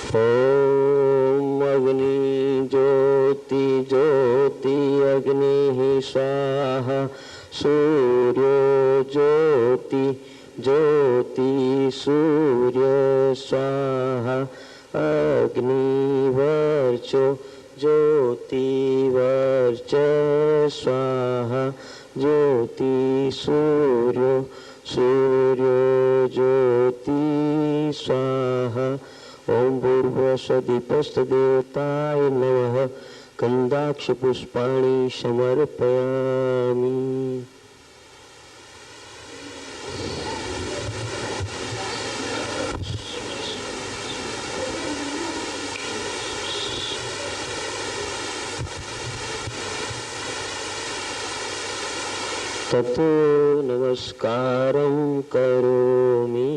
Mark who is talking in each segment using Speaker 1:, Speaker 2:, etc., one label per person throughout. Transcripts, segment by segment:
Speaker 1: ओम अग्नि ज्योति ज्योति अग्नि स्वाहा सूर्यो ज्योति ज्योति सूर्य स्वाहा अग्निवर्चो ज्योतिवर्च स्वाहा ज्योति सूर्यो सूर्यो ज्योति स्वाहा। ओम भूर्भुवस्सुदीपस्तदेवताय नमः। गन्धाक्ष पुष्पाणि समर्पयामि। ततो नमस्कारं करोमि।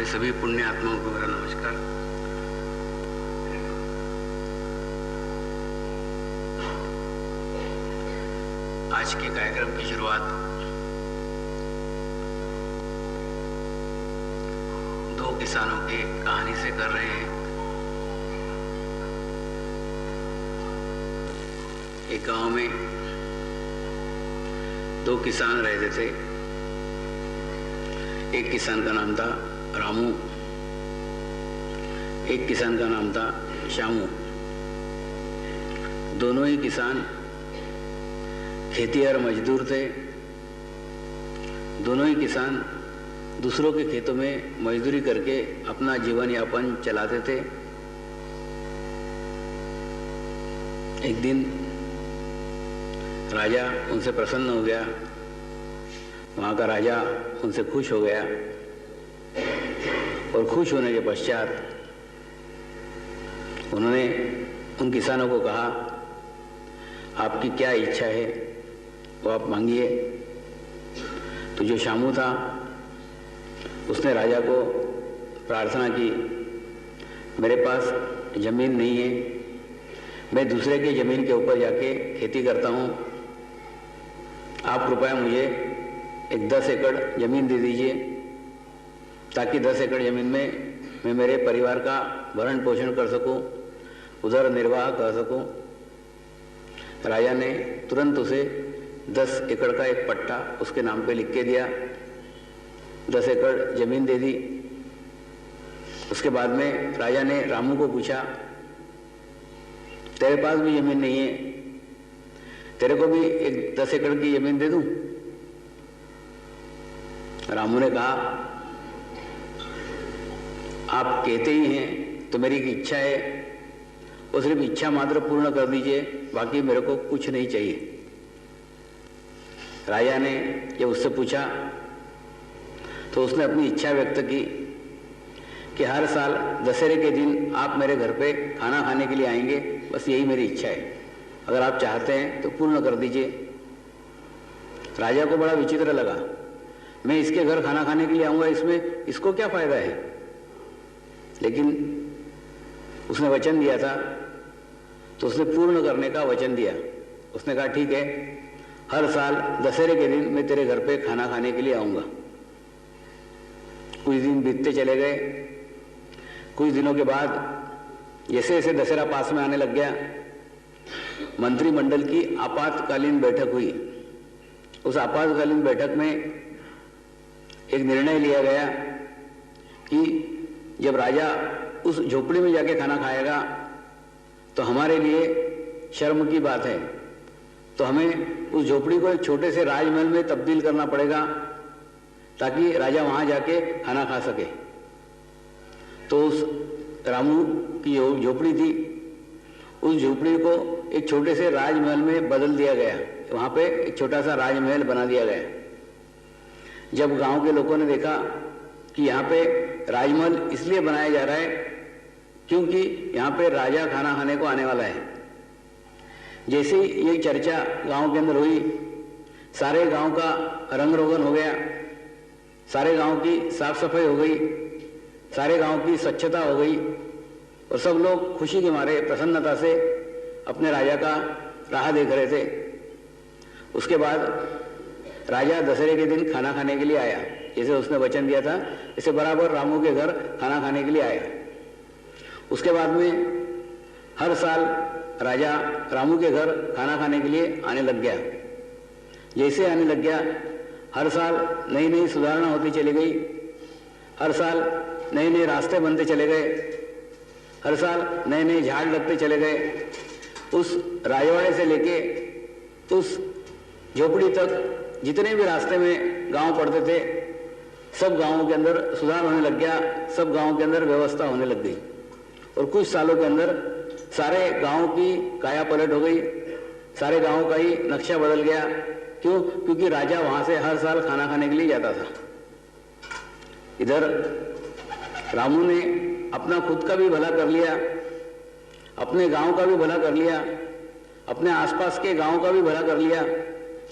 Speaker 2: सभी पुण्य आत्माओं को मेरा नमस्कार। आज के कार्यक्रम की शुरुआत दो किसानों की कहानी से कर रहे हैं। एक गांव में दो किसान रहते थे। एक किसान का नाम था रामू, एक किसान का नाम था श्यामू। दोनों ही किसान खेतिहर मजदूर थे। दोनों ही किसान दूसरों के खेतों में मजदूरी करके अपना जीवन यापन चलाते थे। एक दिन राजा उनसे प्रसन्न हो गया। वहाँ का राजा उनसे खुश हो गया और खुश होने के पश्चात उन्होंने उन किसानों को कहा, आपकी क्या इच्छा है वो आप मांगिए। तो जो शामू था उसने राजा को प्रार्थना की, मेरे पास ज़मीन नहीं है, मैं दूसरे के ज़मीन के ऊपर जाके खेती करता हूँ, आप कृपया मुझे एक 10 एकड़ ज़मीन दे दीजिए ताकि 10 एकड़ ज़मीन में मैं मेरे परिवार का भरण पोषण कर सकूँ, उधर निर्वाह कर सकूँ। राजा ने तुरंत उसे 10 एकड़ का एक पट्टा उसके नाम पे लिख के दिया, 10 एकड़ ज़मीन दे दी। उसके बाद में राजा ने रामू को पूछा, तेरे पास भी ज़मीन नहीं है, तेरे को भी एक 10 एकड़ की ज़मीन दे दूं? रामू ने कहा, आप कहते ही हैं तो मेरी एक इच्छा है, वो सिर्फ इच्छा मात्र पूर्ण कर दीजिए, बाकी मेरे को कुछ नहीं चाहिए। राजा ने जब उससे पूछा तो उसने अपनी इच्छा व्यक्त की कि हर साल दशहरे के दिन आप मेरे घर पे खाना खाने के लिए आएंगे, बस यही मेरी इच्छा है, अगर आप चाहते हैं तो पूर्ण कर दीजिए। राजा को बड़ा विचित्र लगा, मैं इसके घर खाना खाने के लिए आऊँगा, इसमें इसको क्या फ़ायदा है? लेकिन उसने वचन दिया था तो उसने पूर्ण करने का वचन दिया। उसने कहा, ठीक है, हर साल दशहरे के दिन मैं तेरे घर पे खाना खाने के लिए आऊँगा। कुछ दिन बीतते चले गए। कुछ दिनों के बाद जैसे जैसे दशहरा पास में आने लग गया, मंत्रिमंडल की आपातकालीन बैठक हुई। उस आपातकालीन बैठक में एक निर्णय लिया गया कि जब राजा उस झोपड़ी में जाके खाना खाएगा तो हमारे लिए शर्म की बात है, तो हमें उस झोपड़ी को एक छोटे से राजमहल में तब्दील करना पड़ेगा ताकि राजा वहां जाके खाना खा सके। तो उस रामू की झोपड़ी थी, उस झोपड़ी को एक छोटे से राजमहल में बदल दिया गया, वहां पे एक छोटा सा राजमहल बना दिया गया। जब गांव के लोगों ने देखा कि यहाँ पे राजमहल इसलिए बनाया जा रहा है क्योंकि यहाँ पे राजा खाना खाने को आने वाला है, जैसे ही ये चर्चा गांव के अंदर हुई, सारे गांव का रंग रोगन हो गया, सारे गांव की साफ सफाई हो गई, सारे गांव की स्वच्छता हो गई और सब लोग खुशी के मारे प्रसन्नता से अपने राजा का राह देख रहे थे। उसके बाद राजा दशहरे के दिन खाना खाने के लिए आया, जैसे उसने वचन दिया था, इसे बराबर रामू के घर खाना खाने के लिए आया। उसके बाद में हर साल राजा रामू के घर खाना खाने के लिए आने लग गया। जैसे आने लग गया, हर साल नई नई सुधारणा होती चली गई, हर साल नए नए रास्ते बनते चले गए, हर साल नए नए झाड़ लगते चले गए। उस राजवाड़े से लेके उस झोपड़ी तक जितने भी रास्ते में गांव पड़ते थे, सब गांवों के अंदर सुधार होने लग गया, सब गांवों के अंदर व्यवस्था होने लग गई और कुछ सालों के अंदर सारे गांव की काया पलट हो गई, सारे गांव का ही नक्शा बदल गया। क्यों? क्योंकि राजा वहां से हर साल खाना खाने के लिए जाता था। इधर रामू ने अपना खुद का भी भला कर लिया, अपने गांव का भी भला कर लिया, अपने आसपास के गांव का भी भला कर लिया।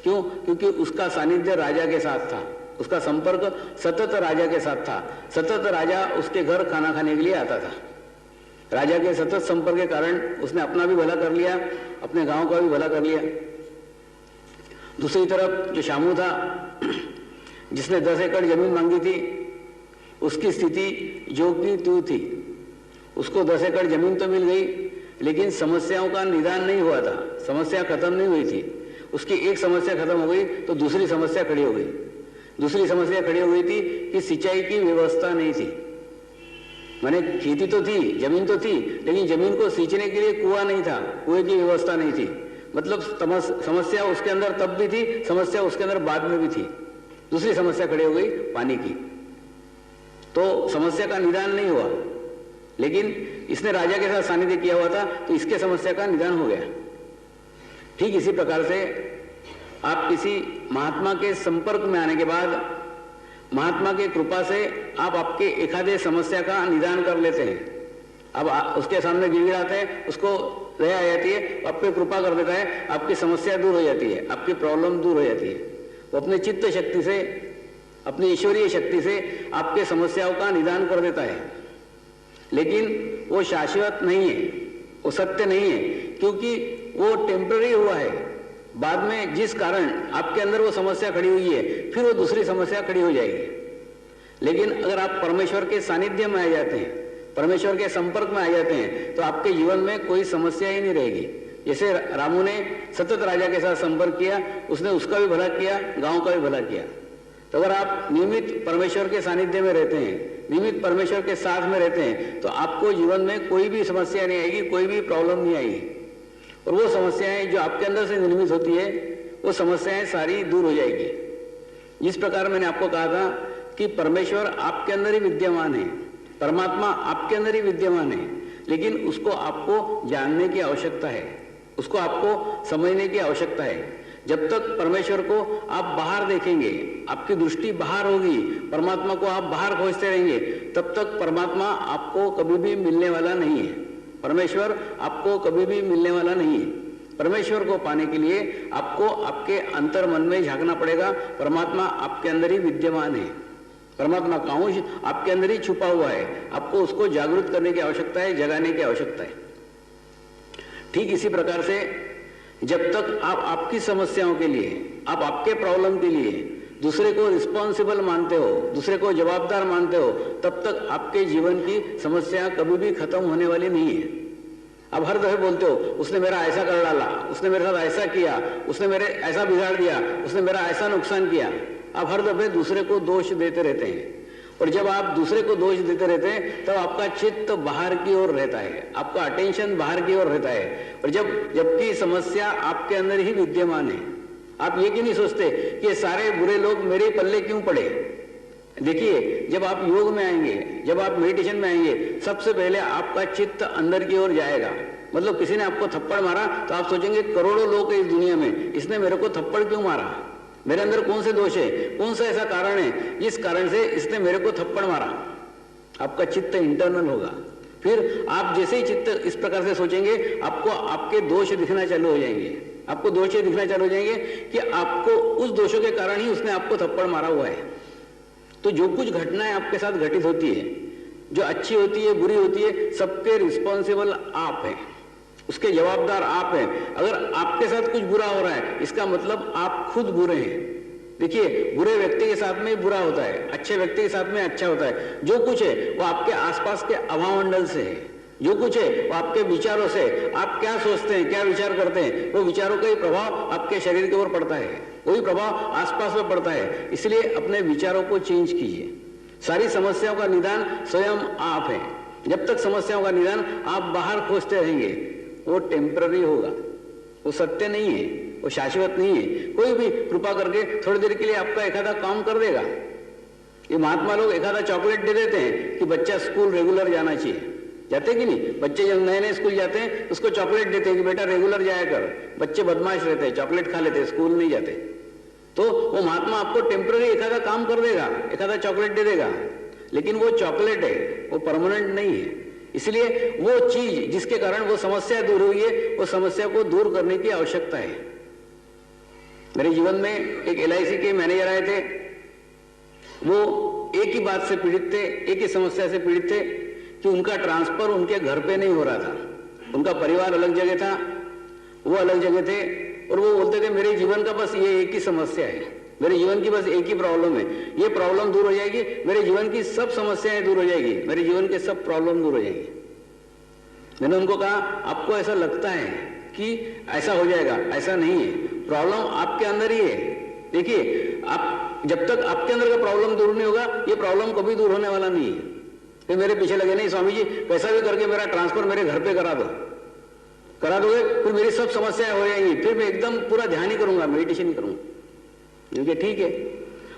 Speaker 2: क्यों? क्योंकि उसका सानिध्य राजा के साथ था, उसका संपर्क सतत राजा के साथ था, सतत राजा उसके घर खाना खाने के लिए आता था। राजा के सतत संपर्क के कारण उसने अपना भी भला कर लिया, अपने गांव का भी भला कर लिया। दूसरी तरफ जो शामू था, जिसने 10 एकड़ जमीन मांगी थी, उसकी स्थिति जो की तू थी। उसको 10 एकड़ जमीन तो मिल गई, लेकिन समस्याओं का निदान नहीं हुआ था, समस्या खत्म नहीं हुई थी। उसकी एक समस्या खत्म हो गई तो दूसरी समस्या खड़ी हो गई। दूसरी समस्या खड़ी हो गई थी कि सिंचाई की व्यवस्था नहीं थी। माने खेती तो थी, जमीन तो थी, लेकिन जमीन को सींचने के लिए कुआं नहीं था, कुएं की व्यवस्था नहीं थी। मतलब समस्या उसके अंदर तब भी थी, समस्या उसके अंदर बाद में भी थी। दूसरी समस्या खड़ी हो गई पानी की। तो समस्या का निदान नहीं हुआ, लेकिन इसने राजा के साथ सानिध्य किया हुआ था तो इसके समस्या का निदान हो गया। ठीक इसी प्रकार से आप किसी महात्मा के संपर्क में आने के बाद महात्मा की कृपा से आप आपके एखादे समस्या का निदान कर लेते हैं। अब उसके सामने गिड़गिड़ाते हैं, उसको दया आ जाती है, आप पे कृपा कर देता है, आपकी समस्या दूर हो जाती है, आपकी प्रॉब्लम दूर हो जाती है। वो अपने चित्त शक्ति से, अपनी ईश्वरीय शक्ति से आपके समस्याओं का निदान कर देता है। लेकिन वो शाश्वत नहीं है, वो सत्य नहीं है, क्योंकि वो टेम्पररी हुआ है। बाद में जिस कारण आपके अंदर वो समस्या खड़ी हुई है, फिर वो दूसरी समस्या खड़ी हो जाएगी। लेकिन अगर आप परमेश्वर के सानिध्य में आ जाते हैं, परमेश्वर के संपर्क में आ जाते हैं, तो आपके जीवन में कोई समस्या ही नहीं रहेगी। जैसे रामू ने सतत राजा के साथ संपर्क किया, उसने उसका भी भला किया, गांव का भी भला किया। तो अगर आप नियमित परमेश्वर के सानिध्य में रहते हैं, नियमित परमेश्वर के साथ में रहते हैं, तो आपको जीवन में कोई भी समस्या नहीं आएगी, कोई भी प्रॉब्लम नहीं आएगी। और वो समस्याएं जो आपके अंदर से निर्मित होती है, वो समस्याएं सारी दूर हो जाएगी। जिस प्रकार मैंने आपको कहा था कि परमेश्वर आपके अंदर ही विद्यमान है, परमात्मा आपके अंदर ही विद्यमान है, लेकिन उसको आपको जानने की आवश्यकता है, उसको आपको समझने की आवश्यकता है। जब तक परमेश्वर को आप बाहर देखेंगे, आपकी दृष्टि बाहर होगी, परमात्मा को आप बाहर खोजते रहेंगे, तब तक परमात्मा आपको कभी भी मिलने वाला नहीं है। परमेश्वर आपको कभी भी मिलने वाला नहीं है। परमेश्वर को पाने के लिए आपको आपके अंतर मन में झांकना पड़ेगा। परमात्मा आपके अंदर ही विद्यमान है, परमात्मा का अंश आपके अंदर ही छुपा हुआ है। आपको उसको जागृत करने की आवश्यकता है, जगाने की आवश्यकता है। ठीक इसी प्रकार से जब तक आप आपकी समस्याओं के लिए, आप आपके प्रॉब्लम के लिए दूसरे को रिस्पॉन्सिबल मानते हो, दूसरे को जवाबदार मानते हो, तब तक आपके जीवन की समस्या कभी भी खत्म होने वाली नहीं है। अब हर दफे बोलते हो उसने मेरा ऐसा कर डाला, उसने मेरे साथ ऐसा किया, उसने मेरे ऐसा बिगाड़ दिया, उसने मेरा ऐसा नुकसान किया। आप हर दफे दूसरे को दोष देते रहते हैं, और जब आप दूसरे को दोष देते रहते हैं तब आपका चित्त बाहर की ओर रहता है, आपका अटेंशन बाहर की ओर रहता है। और जबकि समस्या आपके अंदर ही विद्यमान है। आप ये क्यों नहीं सोचते कि ये सारे बुरे लोग मेरे पल्ले क्यों पड़े? देखिए, जब आप योग में आएंगे, जब आप मेडिटेशन में आएंगे, सबसे पहले आपका चित्त अंदर की ओर जाएगा। मतलब किसी ने आपको थप्पड़ मारा तो आप सोचेंगे करोड़ों लोग हैं इस दुनिया में, इसने मेरे को थप्पड़ क्यों मारा? मेरे अंदर कौन से दोष है, कौन सा ऐसा कारण है जिस कारण से इसने मेरे को थप्पड़ मारा? आपका चित्त इंटरनल होगा। फिर आप जैसे ही चित्त इस प्रकार से सोचेंगे, आपको आपके दोष दिखना चालू हो जाएंगे। आपको दोष दिखना चालू हो जाएंगे कि आपको उस दोषों के कारण ही उसने आपको थप्पड़ मारा हुआ है। तो जो कुछ घटनाएं आपके साथ घटित होती है, जो अच्छी होती है, बुरी होती है, सबके रिस्पॉन्सिबल आप हैं, उसके जवाबदार आप हैं। अगर आपके साथ कुछ बुरा हो रहा है, इसका मतलब आप खुद बुरे हैं। देखिए, बुरे व्यक्ति के साथ में बुरा होता है, अच्छे व्यक्ति के साथ में अच्छा होता है। जो कुछ है वो आपके आसपास के अभामंडल से है, जो कुछ है वो आपके विचारों से। आप क्या सोचते हैं, क्या विचार करते हैं, वो विचारों का ही प्रभाव आपके शरीर के ऊपर पड़ता है, वही प्रभाव आसपास में पड़ता है। इसलिए अपने विचारों को चेंज कीजिए। सारी समस्याओं का निदान स्वयं आप है। जब तक समस्याओं का निदान आप बाहर खोजते रहेंगे, वो टेम्पररी होगा, वो सत्य नहीं है, वो शाश्वत नहीं है। कोई भी कृपा करके थोड़ी देर के लिए आपका एखादा काम कर देगा। ये महात्मा लोग एखादा चॉकलेट दे देते हैं कि बच्चा स्कूल रेगुलर जाना चाहिए। जाते कि नहीं? बच्चे जब नए नए स्कूल जाते हैं उसको चॉकलेट देते हैं कि बेटा रेगुलर जाया कर। बच्चे बदमाश रहते हैं, चॉकलेट खा लेते हैं, स्कूल नहीं जाते। तो वो महात्मा आपको टेम्पररी एखादा काम कर देगा, एखादा चॉकलेट दे देगा, लेकिन वो चॉकलेट है, वो परमानेंट नहीं है। इसलिए वो चीज जिसके कारण वो समस्या दूर हुई है, वो समस्या को दूर करने की आवश्यकता है। मेरे जीवन में एक LIC के मैनेजर आए थे। वो एक ही बात से पीड़ित थे, एक ही समस्या से पीड़ित थे कि उनका ट्रांसफर उनके घर पे नहीं हो रहा था। उनका परिवार अलग जगह था, वो अलग जगह थे, और वो बोलते थे मेरे जीवन का बस ये एक ही समस्या है, मेरे जीवन की बस एक ही प्रॉब्लम है। ये प्रॉब्लम दूर हो जाएगी, मेरे जीवन की सब समस्याएं दूर हो जाएगी, मेरे जीवन के सब प्रॉब्लम दूर हो जाएंगी। मैंने उनको कहा आपको ऐसा लगता है कि ऐसा हो जाएगा, ऐसा नहीं है, प्रॉब्लम आपके अंदर ही है। देखिए, आप जब तक आपके अंदर का प्रॉब्लम दूर नहीं होगा, ये प्रॉब्लम कभी दूर होने वाला नहीं है। फिर मेरे पीछे लगे, नहीं स्वामी जी कैसा भी करके मेरा ट्रांसफर मेरे घर पे करा दोगे, फिर मेरी सब समस्याएं हो जाएंगी, फिर मैं एकदम पूरा ध्यान ही करूंगा, मेडिटेशन ही करूंगा। क्योंकि ठीक है,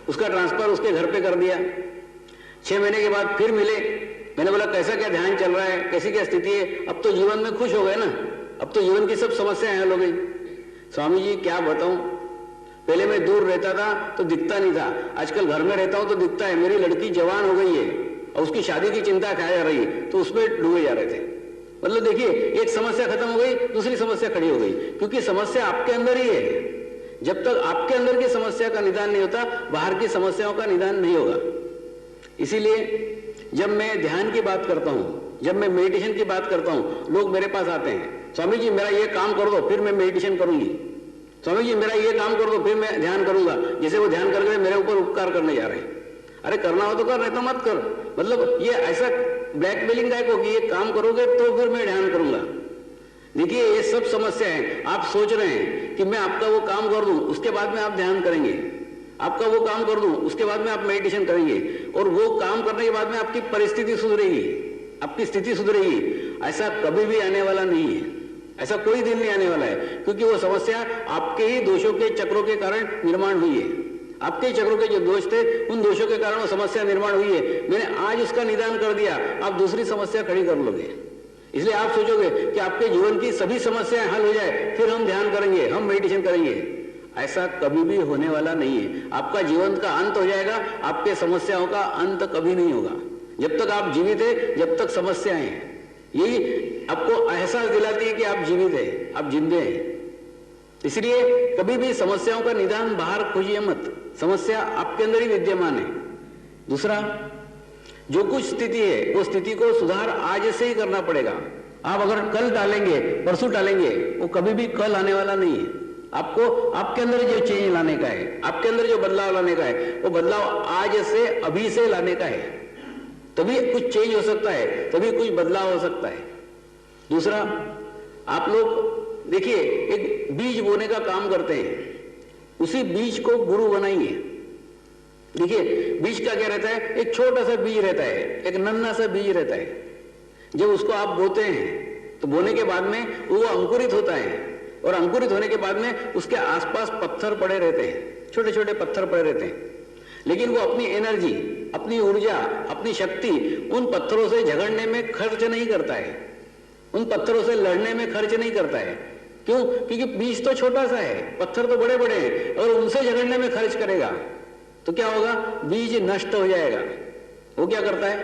Speaker 2: उसका ट्रांसफर उसके घर पे कर दिया। 6 महीने के बाद फिर मिले, मैंने बोला कैसा क्या ध्यान चल रहा है, कैसी क्या स्थिति है, अब तो जीवन में खुश हो गए ना, अब तो जीवन की सब समस्याएं हल हो गई। स्वामी जी क्या बताऊं, पहले मैं दूर रहता था तो दिखता नहीं था, आजकल घर में रहता हूं तो दिखता है। मेरी लड़की जवान हो गई है और उसकी शादी की चिंता खाया जा रही है, तो उसमें डूबे जा रहे थे। मतलब देखिए, एक समस्या खत्म हो गई, दूसरी समस्या खड़ी हो गई, क्योंकि समस्या आपके अंदर ही है। जब तक आपके अंदर की समस्या का निदान नहीं होता, बाहर की समस्याओं का निदान नहीं होगा। इसीलिए जब मैं ध्यान की बात करता हूं, जब मैं मेडिटेशन की बात करता हूं, लोग मेरे पास आते हैं, स्वामी जी मेरा ये काम कर दो फिर मैं मेडिटेशन करूंगी, स्वामी जी मेरा ये काम कर दो फिर मैं ध्यान करूंगा। जैसे वो ध्यान करके मेरे ऊपर उपकार करने जा रहे हैं। अरे करना हो तो कर, नहीं तो मत कर। मतलब ये ऐसा ब्लैकमेलिंग टाइप होगी, ये काम करोगे तो फिर मैं ध्यान करूंगा। देखिए, ये सब समस्या है। आप सोच रहे हैं कि मैं आपका वो काम कर दूं, उसके बाद में आप ध्यान करेंगे, आपका वो काम कर दूं, उसके बाद में आप मेडिटेशन करेंगे, और वो काम करने के बाद में आपकी परिस्थिति सुधरेगी, आपकी स्थिति सुधरेगी। ऐसा कभी भी आने वाला नहीं है, ऐसा कोई दिन नहीं आने वाला है, क्योंकि वो समस्या आपके ही दोषों के चक्रों के कारण निर्माण हुई है। आपके चक्रों के जो दोष थे, उन दोषों के कारण वो समस्या निर्माण हुई है। मैंने आज उसका निदान कर दिया, आप दूसरी समस्या खड़ी कर लोगे। इसलिए आप सोचोगे कि आपके जीवन की सभी समस्याएं हल हो जाए, फिर हम ध्यान करेंगे, हम मेडिटेशन करेंगे। ऐसा कभी भी होने वाला नहीं है। आपका जीवन का अंत हो जाएगा, आपके समस्याओं का अंत कभी नहीं होगा। जब तक आप जीवित है, जब तक समस्याएं हैं, यही आपको एहसास दिलाती है कि आप जीवित हैं, आप जिंदे हैं। इसलिए कभी भी समस्याओं का निदान बाहर खोजिए मत, समस्या आपके अंदर ही विद्यमान है। दूसरा, जो कुछ स्थिति है, वो स्थिति को सुधार आज से ही करना पड़ेगा। आप अगर कल टालेंगे, परसों टालेंगे, वो कभी भी कल आने वाला नहीं है। आपको आपके अंदर जो चेंज लाने का है, आपके अंदर जो बदलाव लाने का है, वो बदलाव आज से, अभी से लाने का है। तभी कुछ चेंज हो सकता है, तभी कुछ बदलाव हो सकता है। दूसरा, आप लोग देखिए, एक बीज बोने का काम करते हैं, उसी बीज को गुरु बनाइए। देखिए, बीज का क्या रहता है, एक छोटा सा बीज रहता है, एक नन्हा सा बीज रहता है। जब उसको आप बोते हैं तो बोने के बाद में वो अंकुरित होता है, और अंकुरित होने के बाद में उसके आसपास पत्थर पड़े रहते हैं, छोटे छोटे पत्थर पड़े रहते हैं। लेकिन वो अपनी एनर्जी, अपनी ऊर्जा, अपनी शक्ति उन पत्थरों से झगड़ने में खर्च नहीं करता है, उन पत्थरों से लड़ने में खर्च नहीं करता है। क्यों? क्योंकि बीज तो छोटा सा है, पत्थर तो बड़े बड़े हैं, और उनसे झगड़ने में खर्च करेगा तो क्या होगा, बीज नष्ट हो जाएगा। वो क्या करता है,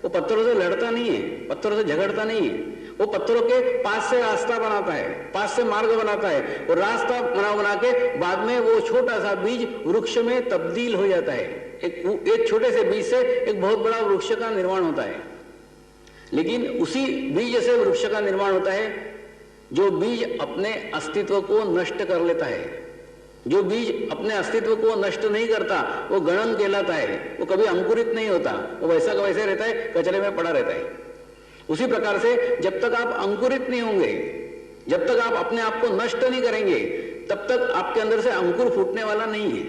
Speaker 2: वो पत्थरों से लड़ता नहीं है, पत्थरों से झगड़ता नहीं है, वो पत्थरों के पास से रास्ता बनाता है, पास से मार्ग बनाता है, और रास्ता बना के बाद में वो छोटा सा बीज वृक्ष में तब्दील हो जाता है। एक छोटे से बीज से एक बहुत बड़ा वृक्ष का निर्माण होता है। लेकिन उसी बीज से वृक्ष का निर्माण होता है जो बीज अपने अस्तित्व को नष्ट कर लेता है। जो बीज अपने अस्तित्व को नष्ट नहीं करता वो गणन कहलाता है, वो कभी अंकुरित नहीं होता, वो वैसा का वैसे रहता है, कचरे में पड़ा रहता है। उसी प्रकार से जब तक आप अंकुरित नहीं होंगे, जब तक आप अपने आप को नष्ट नहीं करेंगे, तब तक आपके अंदर से अंकुर फूटने वाला नहीं है।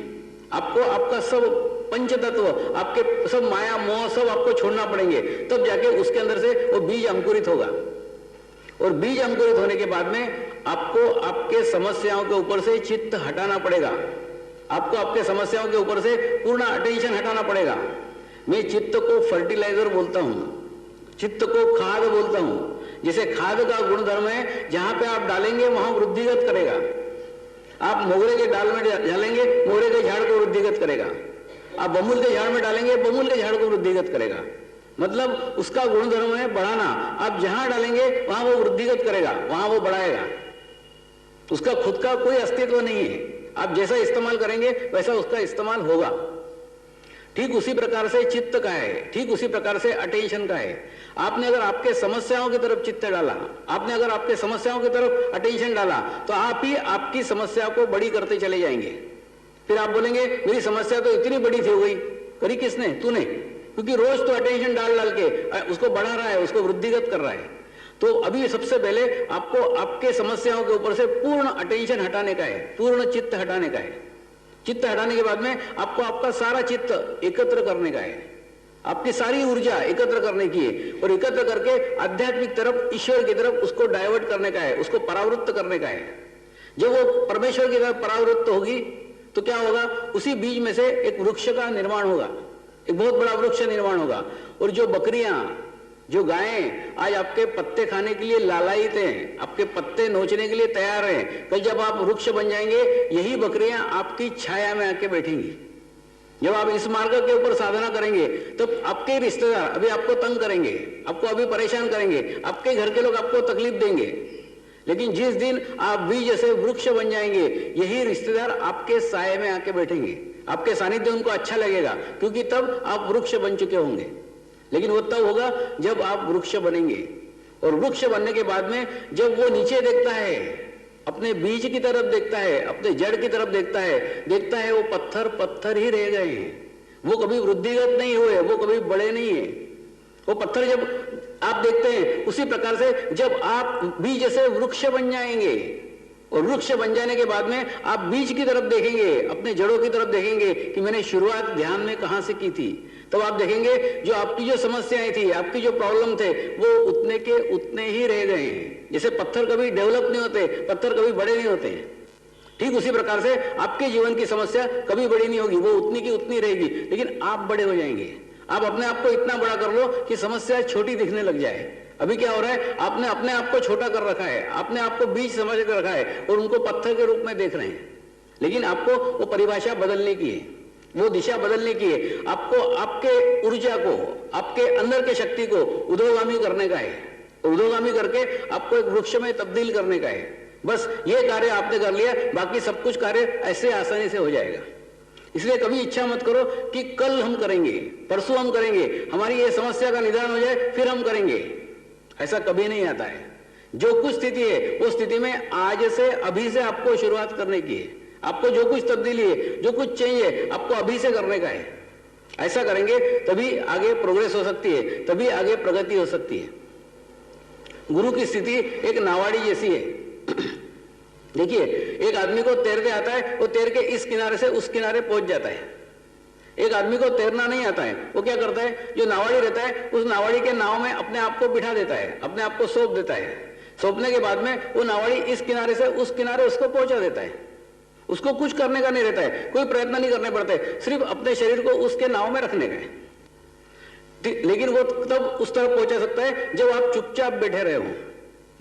Speaker 2: आपको आपका सब पंच तत्व, आपके सब माया मोह सब आपको छोड़ना पड़ेंगे, तब जाके उसके अंदर से वो बीज अंकुरित होगा। और बीज अंकुरित होने के बाद में आपको आपके समस्याओं के ऊपर से चित्त हटाना पड़ेगा, आपको आपके समस्याओं के ऊपर से पूर्ण अटेंशन हटाना पड़ेगा। मैं चित्त को फर्टिलाइजर बोलता हूं, चित्त को खाद बोलता हूं। जैसे खाद का गुणधर्म है, जहां पे आप डालेंगे वहां वृद्धिगत करेगा। आप मोगरे के डाल में डालेंगे, मोगरे के झाड़ को वृद्धिगत करेगा। आप बमुल के झाड़ में डालेंगे, बमुल के झाड़ को वृद्धिगत करेगा। मतलब उसका गुणधर्म है बढ़ाना। आप जहां डालेंगे वहां वो वृद्धिगत करेगा, वहां वो बढ़ाएगा। उसका खुद का कोई अस्तित्व नहीं है, आप जैसा इस्तेमाल करेंगे वैसा उसका इस्तेमाल होगा। ठीक उसी प्रकार से चित्त का है, ठीक उसी प्रकार से अटेंशन का है। आपने अगर आपके समस्याओं की तरफ चित्त डाला, आपने अगर आपके समस्याओं की तरफ अटेंशन डाला, तो आप ही आपकी समस्या को बड़ी करते चले जाएंगे। फिर आप बोलेंगे मेरी समस्या तो इतनी बड़ी थी, हो गई, करी किसने? तूने। क्योंकि रोज तो अटेंशन डाल डाल के उसको बढ़ा रहा है, उसको वृद्धिगत कर रहा है। तो अभी सबसे पहले आपको आपके समस्याओं के ऊपर से पूर्ण अटेंशन हटाने का है, पूर्ण चित्त हटाने का है। चित्त हटाने के बाद में आपको आपका सारा चित्त एकत्र करने का है, आपकी सारी ऊर्जा एकत्र करने की है और एकत्र करके आध्यात्मिक तरफ, ईश्वर की तरफ उसको डाइवर्ट करने का है, उसको परावृत्त करने का है। जब वो परमेश्वर की तरफ परावृत्त होगी तो क्या होगा, उसी बीज में से एक वृक्ष का निर्माण होगा, एक बहुत बड़ा वृक्ष निर्माण होगा। और जो बकरियां, जो गायें आज आपके पत्ते खाने के लिए लालायित हैं, आपके पत्ते नोचने के लिए तैयार हैं, कल जब आप वृक्ष बन जाएंगे यही बकरियां आपकी छाया में आके बैठेंगी। जब आप इस मार्ग के ऊपर साधना करेंगे तब तो आपके रिश्तेदार अभी आपको तंग करेंगे, आपको अभी परेशान करेंगे, आपके घर के लोग आपको तकलीफ देंगे, लेकिन जिस दिन आप भी जैसे वृक्ष बन जाएंगे यही रिश्तेदार आपके साये में आके बैठेंगे, आपके सानिध्य उनको अच्छा लगेगा, क्योंकि तब आप वृक्ष बन चुके होंगे। लेकिन वो तब होगा जब आप वृक्ष बनेंगे, और वृक्ष बनने के बाद में जब वो नीचे देखता है, अपने बीज की तरफ देखता है, अपने जड़ की तरफ देखता है वो पत्थर पत्थर ही रह गए हैं, वो कभी वृद्धिगत नहीं हुए, वो कभी बड़े नहीं है। वो पत्थर जब आप देखते हैं, उसी प्रकार से जब आप बीज से वृक्ष बन जाएंगे और वृक्ष बन जाने के बाद में आप बीज की तरफ देखेंगे, अपने जड़ों की तरफ देखेंगे कि मैंने शुरुआत ध्यान में कहां से की थी, तब आप देखेंगे जो आपकी जो समस्याएं थी, आपकी जो प्रॉब्लम थे, वो उतने के उतने ही रह गए हैं। जैसे पत्थर कभी डेवलप नहीं होते, पत्थर कभी बड़े नहीं होते हैं, ठीक उसी प्रकार से आपके जीवन की समस्या कभी बड़ी नहीं होगी, वो उतनी की उतनी रहेगी, लेकिन आप बड़े हो जाएंगे। आप अपने आप को इतना बड़ा कर लो कि समस्या छोटी दिखने लग जाए। अभी क्या हो रहा है, आपने अपने आप को छोटा कर रखा है, आपने आपको बीज समझ कर रखा है और उनको पत्थर के रूप में देख रहे हैं। लेकिन आपको वो परिभाषा बदलने की है, वो दिशा बदलने की है। आपको आपके ऊर्जा को, आपके अंदर के शक्ति को उधोगामी करने का है, उधोगामी करके आपको एक वृक्ष में तब्दील करने का है। बस ये कार्य आपने कर लिया, बाकी सब कुछ कार्य ऐसे आसानी से हो जाएगा। इसलिए कभी इच्छा मत करो कि कल हम करेंगे, परसों हम करेंगे, हमारी ये समस्या का निदान हो जाए फिर हम करेंगे, ऐसा कभी नहीं आता है। जो कुछ स्थिति है वो स्थिति में आज से, अभी से आपको शुरुआत करने की है। आपको जो कुछ तब्दीली है, जो कुछ चाहिए, आपको अभी से करने का है। ऐसा करेंगे तभी आगे प्रोग्रेस हो सकती है, तभी आगे प्रगति हो सकती है। गुरु की स्थिति एक नावाड़ी जैसी है। देखिए, एक आदमी को तैरते आता है, वो तैर के इस किनारे से उस किनारे पहुंच जाता है। एक आदमी को तैरना नहीं आता है, वो क्या करता है, जो नावाड़ी रहता है उस नावाड़ी के नाव में अपने आप को बिठा देता है, अपने आप को सौंप देता है। सौंपने के बाद में वो नावाड़ी इस किनारे से उस किनारे उसको पहुंचा देता है। उसको कुछ करने का नहीं रहता है, कोई प्रयत्न नहीं करने पड़ते, सिर्फ अपने शरीर को उसके नाव में रखने का है। लेकिन वो तब उस तरफ पहुंचा सकता है जब आप चुपचाप बैठे रहे हो।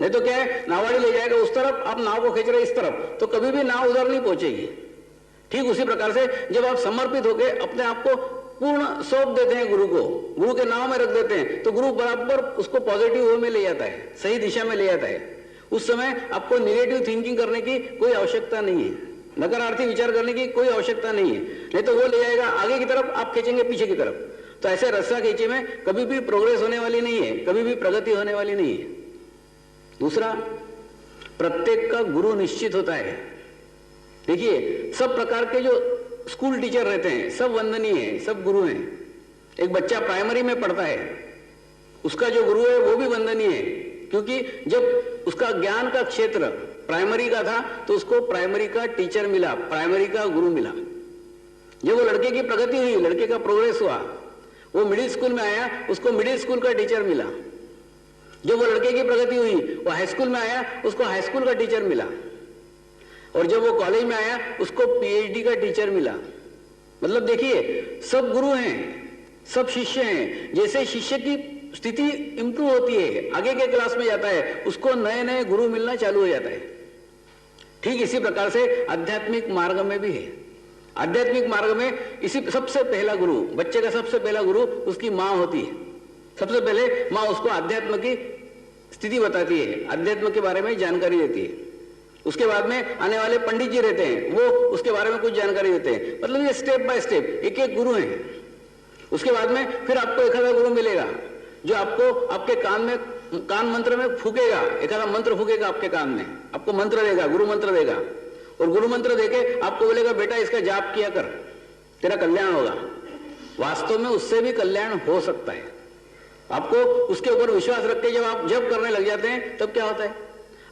Speaker 2: नहीं तो क्या है, नावाड़ी ले जाएगा उस तरफ, आप नाव को खींच रहे इस तरफ, तो कभी भी नाव उधर नहीं पहुंचेगी। ठीक उसी प्रकार से जब आप समर्पित होकर अपने आप को पूर्ण सौंप देते हैं गुरु को, गुरु के नाव में रख देते हैं, तो गुरु बराबर उसको पॉजिटिव वे में ले जाता है, सही दिशा में ले जाता है। उस समय आपको निगेटिव थिंकिंग करने की कोई आवश्यकता नहीं है, नकारात्मक विचार करने की कोई आवश्यकता नहीं है। नहीं तो वो ले जाएगा आगे की तरफ, आप खींचेंगे पीछे की तरफ। तो ऐसे रस्सा खींचे में कभी भी प्रोग्रेस होने वाली नहीं है, कभी भी प्रगति होने वाली नहीं है। दूसरा, प्रत्येक का गुरु निश्चित होता है। देखिए, सब प्रकार के जो स्कूल टीचर रहते हैं सब वंदनीय हैं, सब गुरु हैं। एक बच्चा प्राइमरी में पढ़ता है, उसका जो गुरु है वो भी वंदनीय है, क्योंकि जब उसका ज्ञान का क्षेत्र प्राइमरी का था तो उसको प्राइमरी का टीचर मिला, प्राइमरी का गुरु मिला। जब वो लड़के की प्रगति हुई, लड़के का प्रोग्रेस हुआ, वो मिडिल स्कूल में आया, उसको मिडिल स्कूल का टीचर मिला। जब वो लड़के की प्रगति हुई, वो हाई स्कूल में आया, उसको हाई स्कूल का टीचर मिला। और जब वो कॉलेज में आया, उसको पीएचडी का टीचर मिला। मतलब देखिए, सब गुरु हैं, सब शिष्य हैं। जैसे शिष्य की स्थिति इंप्रूव होती है, आगे के क्लास में जाता है, उसको नए नए गुरु मिलना चालू हो जाता है। ठीक इसी प्रकार से आध्यात्मिक मार्ग में भी है। आध्यात्मिक मार्ग में इसी सबसे पहला गुरु, बच्चे का सबसे पहला गुरु उसकी माँ होती है। सबसे पहले माँ उसको अध्यात्म की स्थिति बताती है, अध्यात्म के बारे में जानकारी देती है। उसके बाद में आने वाले पंडित जी रहते हैं, वो उसके बारे में कुछ जानकारी देते हैं। मतलब ये स्टेप बाय स्टेप एक एक गुरु हैं। उसके बाद में फिर आपको एक आधा गुरु मिलेगा जो आपको आपके कान मंत्र में फूकेगा, एक आधा मंत्र फूकेगा आपके कान में, आपको मंत्र देगा, गुरु मंत्र देगा। और गुरु मंत्र देके आपको बोलेगा बेटा इसका जाप किया कर, तेरा कल्याण होगा। वास्तव में उससे भी कल्याण हो सकता है। आपको उसके ऊपर विश्वास रख के जब आप जप करने लग जाते हैं तब क्या होता है,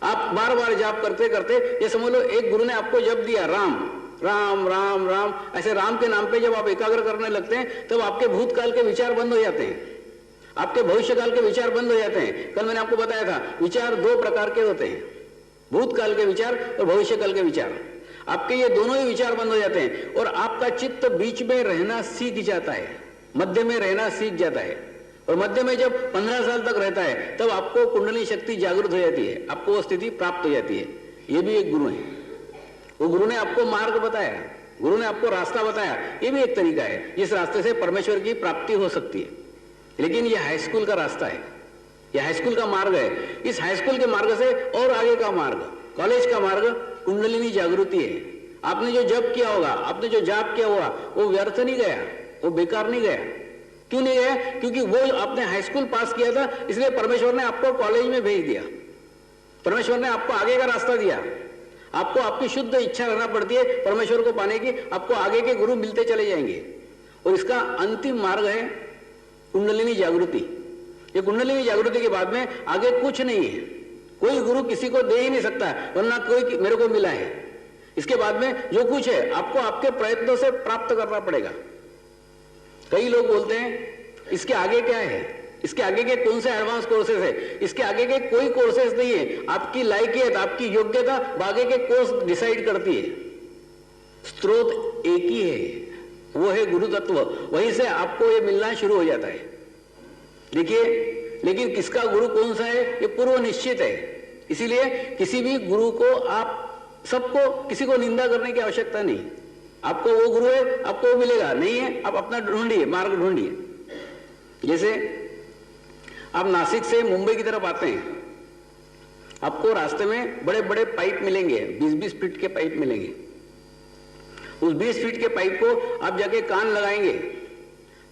Speaker 2: आप बार बार जाप करते करते, ये समझ लो एक गुरु ने आपको जप दिया राम राम राम राम, ऐसे राम के नाम पे जब आप एकाग्र करने लगते हैं तब आपके भूतकाल के विचार बंद हो जाते हैं, आपके भविष्यकाल के विचार बंद हो जाते हैं। कल मैंने आपको बताया था विचार दो प्रकार के होते हैं, भूतकाल के विचार और भविष्यकाल के विचार। आपके ये दोनों ही विचार बंद हो जाते हैं और आपका चित्त बीच में रहना सीख जाता है, मध्य में रहना सीख जाता है। और मध्य में जब 15 साल तक रहता है तब आपको कुंडली शक्ति जागृत हो जाती है, आपको वो स्थिति प्राप्त हो जाती है। ये भी एक गुरु है, वो गुरु ने आपको मार्ग बताया, गुरु ने आपको रास्ता बताया, ये भी एक तरीका है जिस रास्ते से परमेश्वर की प्राप्ति हो सकती है। लेकिन ये हाई स्कूल का रास्ता है, ये हाई स्कूल का मार्ग है। इस हाई स्कूल के मार्ग से और आगे का मार्ग, कॉलेज का मार्ग कुंडलिनी जागृति है। आपने जो जप किया होगा, आपने जो जाप किया होगा, वो व्यर्थ नहीं गया, वो बेकार नहीं गया। क्यों नहीं गया? क्योंकि वो आपने हाई स्कूल पास किया था, इसलिए परमेश्वर ने आपको कॉलेज में भेज दिया, परमेश्वर ने आपको आगे का रास्ता दिया। आपको आपकी शुद्ध इच्छा रहना पड़ती है परमेश्वर को पाने की, आपको आगे के गुरु मिलते चले जाएंगे। और इसका अंतिम मार्ग है कुंडलिनी जागृति। ये कुंडलिनी जागृति के बाद में आगे कुछ नहीं है, कोई गुरु किसी को दे ही नहीं सकता, वरना कोई मेरे को मिला है। इसके बाद में जो कुछ है आपको आपके प्रयत्नों से प्राप्त करना पड़ेगा। कई लोग बोलते हैं इसके आगे क्या है, इसके आगे के कौन से एडवांस कोर्सेज है, इसके आगे के कोई कोर्सेज नहीं है। आपकी लायकियत, आपकी योग्यता आगे के कोर्स डिसाइड करती है। स्रोत एक ही है, वो है गुरु तत्व, वहीं से आपको ये मिलना शुरू हो जाता है। देखिए, लेकिन किसका गुरु कौन सा है ये पूर्व निश्चित है। इसीलिए किसी भी गुरु को आप सबको, किसी को निंदा करने की आवश्यकता नहीं। आपको वो गुरु है, आपको वो मिलेगा, नहीं है आप अपना ढूंढिए, मार्ग ढूंढिए। जैसे आप नासिक से मुंबई की तरफ आते हैं, आपको रास्ते में बड़े बड़े पाइप मिलेंगे, 20-20 फीट के पाइप मिलेंगे। उस 20 फीट के पाइप को आप जाके कान लगाएंगे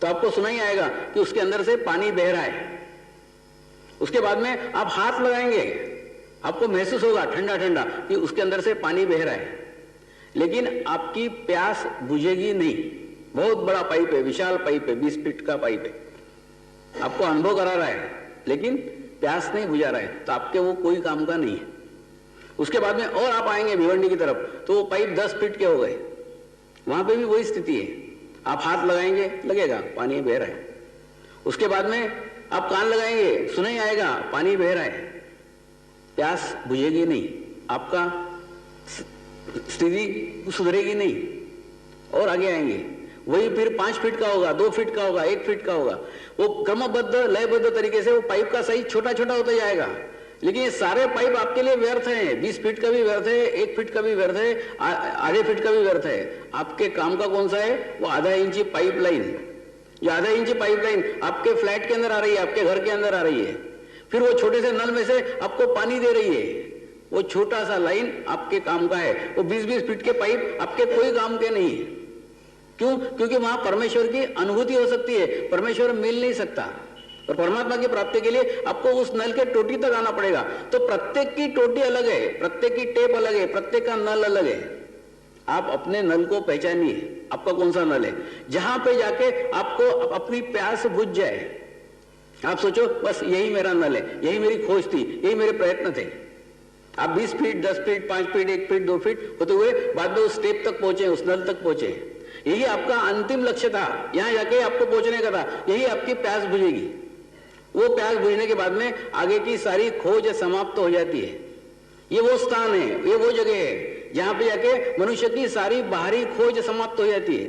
Speaker 2: तो आपको सुनाई आएगा कि उसके अंदर से पानी बह रहा है। उसके बाद में आप हाथ लगाएंगे, आपको महसूस होगा ठंडा ठंडा कि उसके अंदर से पानी बह रहा है, लेकिन आपकी प्यास बुझेगी नहीं। बहुत बड़ा पाइप है, विशाल पाइप है, 20 फीट का पाइप है, आपको अनुभव करा रहा है, लेकिन प्यास नहीं बुझा रहा है, तो आपके वो कोई काम का नहीं है। उसके बाद में और आप आएंगे भिवंडी की तरफ तो वो पाइप 10 फीट के हो गए, वहां पे भी वही स्थिति है। आप हाथ लगाएंगे, लगेगा पानी बह रहा है। उसके बाद में आप कान लगाएंगे, सुनाई आएगा पानी बह रहा है, प्यास बुझेगी नहीं, आपका स्थिति सुधरेगी नहीं। और आगे आएंगे, वही फिर 5 फीट का होगा, 2 फीट का होगा, 1 फीट का होगा। वो क्रमबद्ध लयबद्ध तरीके से वो पाइप का साइज छोटा छोटा होता जाएगा। लेकिन ये सारे पाइप आपके लिए व्यर्थ हैं, 20 फीट का भी व्यर्थ है, 1 फीट का भी व्यर्थ है, आधे फीट का भी व्यर्थ है। आपके काम का कौन सा है? वो आधा इंची पाइप लाइन। जो आधा इंची पाइप लाइन आपके फ्लैट के अंदर आ रही है, आपके घर के अंदर आ रही है, फिर वो छोटे से नल में से आपको पानी दे रही है, वो छोटा सा लाइन आपके काम का है। वो 20-20 फीट के पाइप आपके कोई काम के नहीं है। क्यों? क्योंकि वहां परमेश्वर की अनुभूति हो सकती है, परमेश्वर मिल नहीं सकता। और परमात्मा की प्राप्ति के लिए आपको उस नल के टोटी तक आना पड़ेगा। तो प्रत्येक की टोटी अलग है, प्रत्येक की टेप अलग है, प्रत्येक का नल अलग है। आप अपने नल को पहचानिए, आपका कौन सा नल है, जहां पे जाके आपको अपनी प्यास बुझ जाए। आप सोचो बस यही मेरा नल है, यही मेरी खोज थी, यही मेरे प्रयत्न थे। आप 20 feet, 10 feet, 5 feet, 1 feet, 2 feet होते हुए बाद में उस स्टेप तक पहुंचे, उस नल तक पहुंचे। यही आपका अंतिम लक्ष्य था, यहां जाके आपको पहुंचने का था। यही आपकी प्यास बुझेगी। वो प्यास बुझने के बाद में आगे की सारी खोज समाप्त हो जाती है। ये वो स्थान है, ये वो जगह है जहां पे जाके मनुष्य की सारी बाहरी खोज समाप्त हो जाती है।